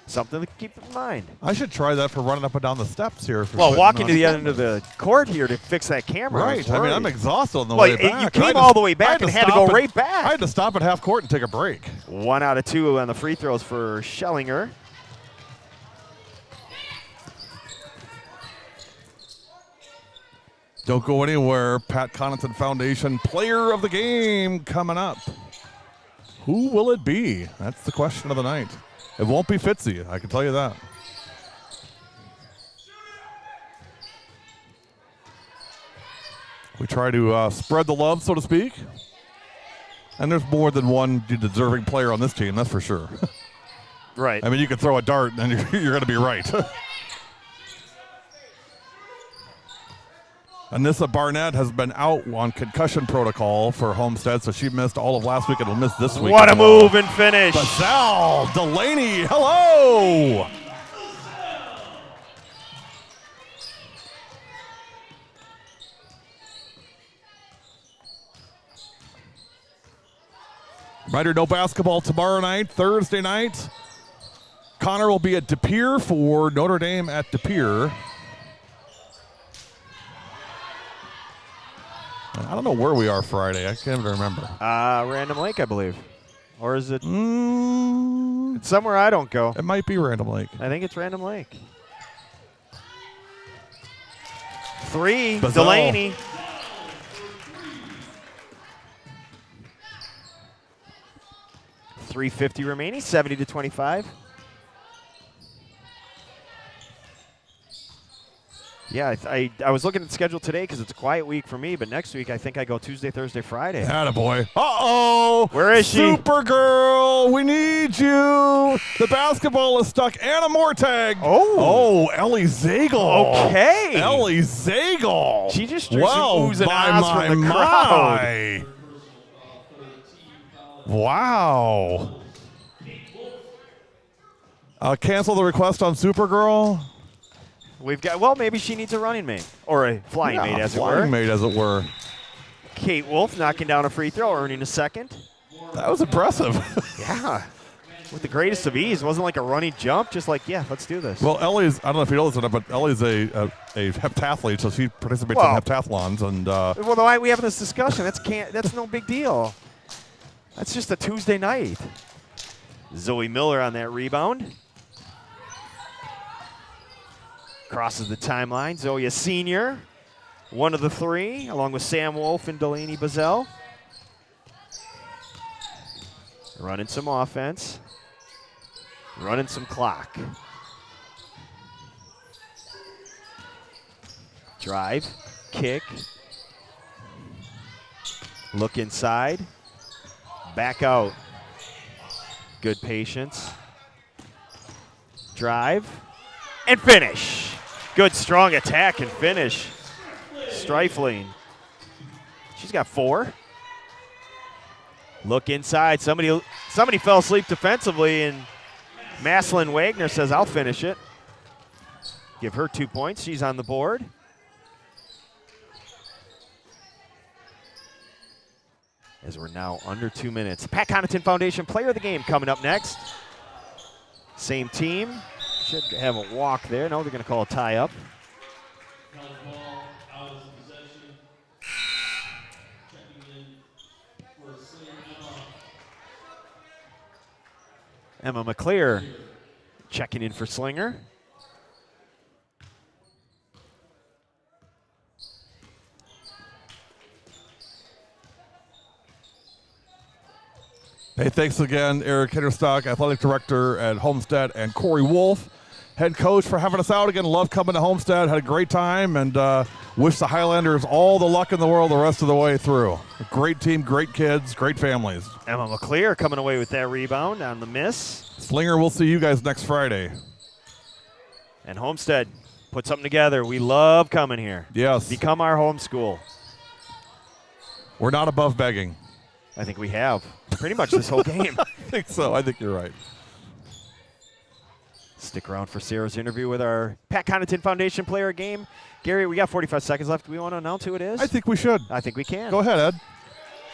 something to keep in mind. I should try that for running up and down the steps here. Well, walking to the end of the court here to fix that camera. Right. I mean, I'm exhausted on the well, way back. You came all the way back and had to go right back. I had to stop at half court and take a break. 1 out of 2 on the free throws for Slinger. Don't go anywhere. Pat Connaughton Foundation Player of the Game coming up. Who will it be? That's the question of the night. It won't be Fitzy, I can tell you that. We try to spread the love, so to speak. And there's more than one deserving player on this team, that's for sure. Right. I mean, you can throw a dart and you're going to be right. Anissa Barnett has been out on concussion protocol for Homestead, so she missed all of last week and will miss this week. What a move and finish. Bazell Delaney, hello. Reminder, no basketball tomorrow night, Thursday night. Connor will be at De Pere for Notre Dame at De Pere. I don't know where we are Friday. I can't even remember. Random Lake, I believe. Or is it? It's somewhere I don't go. It might be Random Lake. I think it's Random Lake. 3, Bazell. Delaney. .350 remaining, 70-25. Yeah, I was looking at the schedule today because it's a quiet week for me, but next week I think I go Tuesday, Thursday, Friday. Attaboy. Uh-oh. Where is she? Supergirl, we need you. The basketball is stuck. Anna Mortag. Oh, Ellie Zagel. Okay. Ellie Zagel. She just drew some oohs and ahs from the crowd. Wow. Cancel the request on Supergirl. We've got, well, maybe she needs a running mate or a flying mate, as it were. Flying mate, as it were. Kate Wolf knocking down a free throw, earning a second. That was impressive. Yeah. With the greatest of ease. It wasn't like a running jump, just like, yeah, let's do this. Well, Ellie's, I don't know if you know this or not, but Ellie's a heptathlete, so she participates in heptathlons. And well, why are we having this discussion? That's no big deal. That's just a Tuesday night. Zoe Miller on that rebound. Crosses the timeline. Zoe, a senior. One of the 3, along with Sam Wolf and Delaney Bazell. Running some offense. Running some clock. Drive. Kick. Look inside. Back out. Good patience. Drive. And finish. Good strong attack and finish. Strifling. She's got 4. Look inside. Somebody fell asleep defensively, and Maslin Wagner says, I'll finish it. Give her 2 points. She's on the board. As we're now under 2 minutes. Pat Connaughton Foundation Player of the Game coming up next. Same team. Should have a walk there. No, they're going to call a tie-up. Emma McClear checking in for Slinger. hey, thanks again, Eric Hitterstock, Athletic Director at Homestead, and Corey Wolf, Head Coach, for having us out again. Love coming to Homestead. Had a great time, and wish the Highlanders all the luck in the world the rest of the way through. A great team, great kids, great families. Emma McClear coming away with that rebound on the miss. Slinger, we'll see you guys next Friday. And Homestead put something together. We love coming here. Yes. Become our home school. We're not above begging. I think we have pretty much this whole game. I think so. I think you're right. Stick around for Sarah's interview with our Pat Connaughton Foundation player game. Gary, we got 45 seconds left. Do we want to announce who it is? I think we should. I think we can. Go ahead, Ed.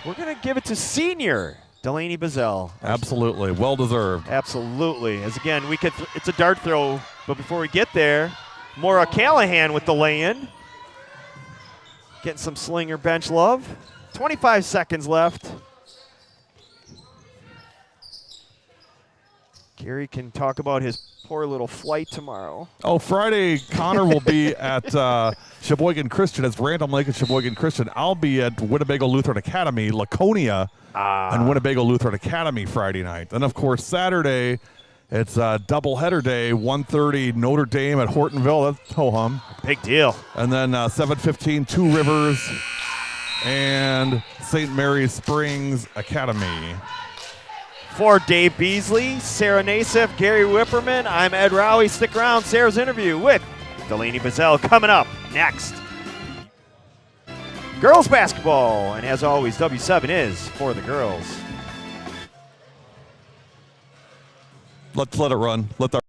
We're going to give it to senior Delaney Bazell. Absolutely. Well deserved. Absolutely. As again, it's a dart throw, but before we get there, Maura Callahan with the lay-in. Getting some Slinger bench love. 25 seconds left. Gary can talk about his poor little flight tomorrow. Oh, Friday, Connor will be at Sheboygan Christian. It's Random Lake and Sheboygan Christian. I'll be at Winnebago Lutheran Academy, Laconia, and Winnebago Lutheran Academy Friday night. And, of course, Saturday, it's a doubleheader day, 1:30 Notre Dame at Hortonville. That's ho-hum. Big deal. And then 7:15, Two Rivers and St. Mary's Springs Academy. For Dave Beasley, Sarah Nassif, Gary Whipperman, I'm Ed Rowley. Stick around. Sarah's interview with Delaney Bazell coming up next. Girls basketball, and as always, W7 is for the girls. Let's let it run. Let the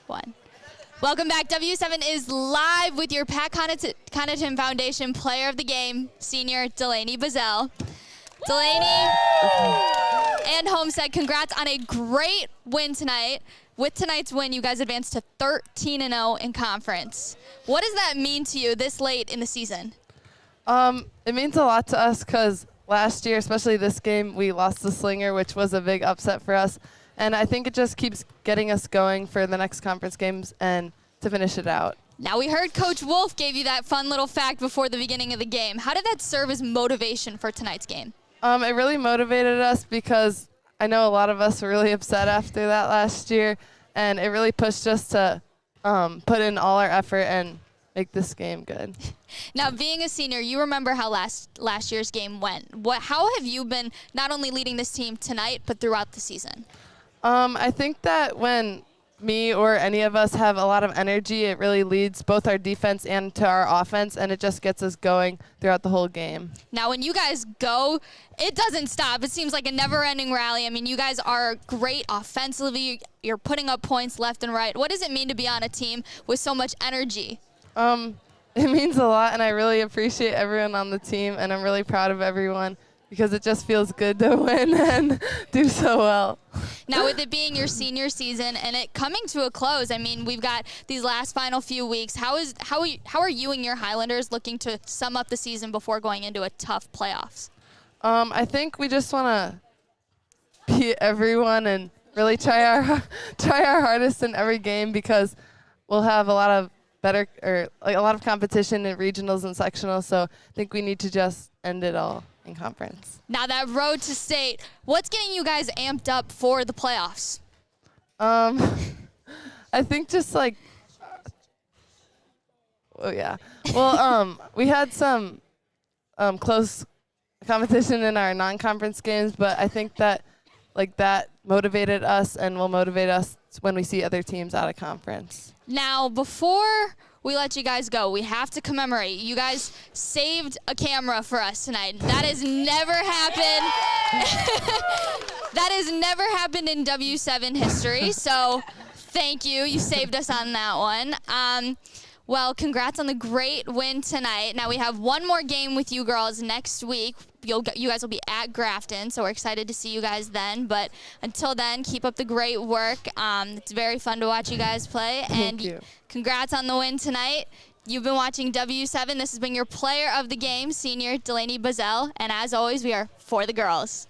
one. Welcome back. W7 is live with your Pat Connaughton Foundation Player of the Game, senior Delaney Bazell. Delaney and Homestead, congrats on a great win tonight. With tonight's win, you guys advanced to 13-0 in conference. What does that mean to you this late in the season? It means a lot to us because last year, especially this game, we lost the Slinger, which was a big upset for us. And I think it just keeps getting us going for the next conference games and to finish it out. Now, we heard Coach Wolf gave you that fun little fact before the beginning of the game. How did that serve as motivation for tonight's game? It really motivated us because I know a lot of us were really upset after that last year, and it really pushed us to put in all our effort and make this game good. Now, being a senior, you remember how last year's game went. How have you been not only leading this team tonight, but throughout the season? I think that when me or any of us have a lot of energy, it really leads both our defense and to our offense, and it just gets us going throughout the whole game. Now, when you guys go, it doesn't stop. It seems like a never-ending rally. I mean, you guys are great offensively. You're putting up points left and right. What does it mean to be on a team with so much energy? It means a lot, and I really appreciate everyone on the team, and I'm really proud of everyone because it just feels good to win and do so well. Now, with it being your senior season and it coming to a close, I mean, we've got these last final few weeks. How are you and your Highlanders looking to sum up the season before going into a tough playoffs? I think we just want to beat everyone and really try our hardest in every game because we'll have a lot of a lot of competition in regionals and sectionals. So I think we need to just end it all in conference. Now, that road to state, what's getting you guys amped up for the playoffs? I think just like, we had some close competition in our non-conference games, but I think that that motivated us and will motivate us when we see other teams out of conference. Now, before we let you guys go, we have to commemorate. You guys saved a camera for us tonight. That has never happened. That has never happened in W7 history. So thank you. You saved us on that one. Well, congrats on the great win tonight. Now we have one more game with you girls next week. You guys will be at Grafton, so we're excited to see you guys then. But until then, keep up the great work. It's very fun to watch you guys play. Thank you. Congrats on the win tonight. You've been watching W7. This has been your player of the game, senior Delaney Bazell. And as always, we are for the girls.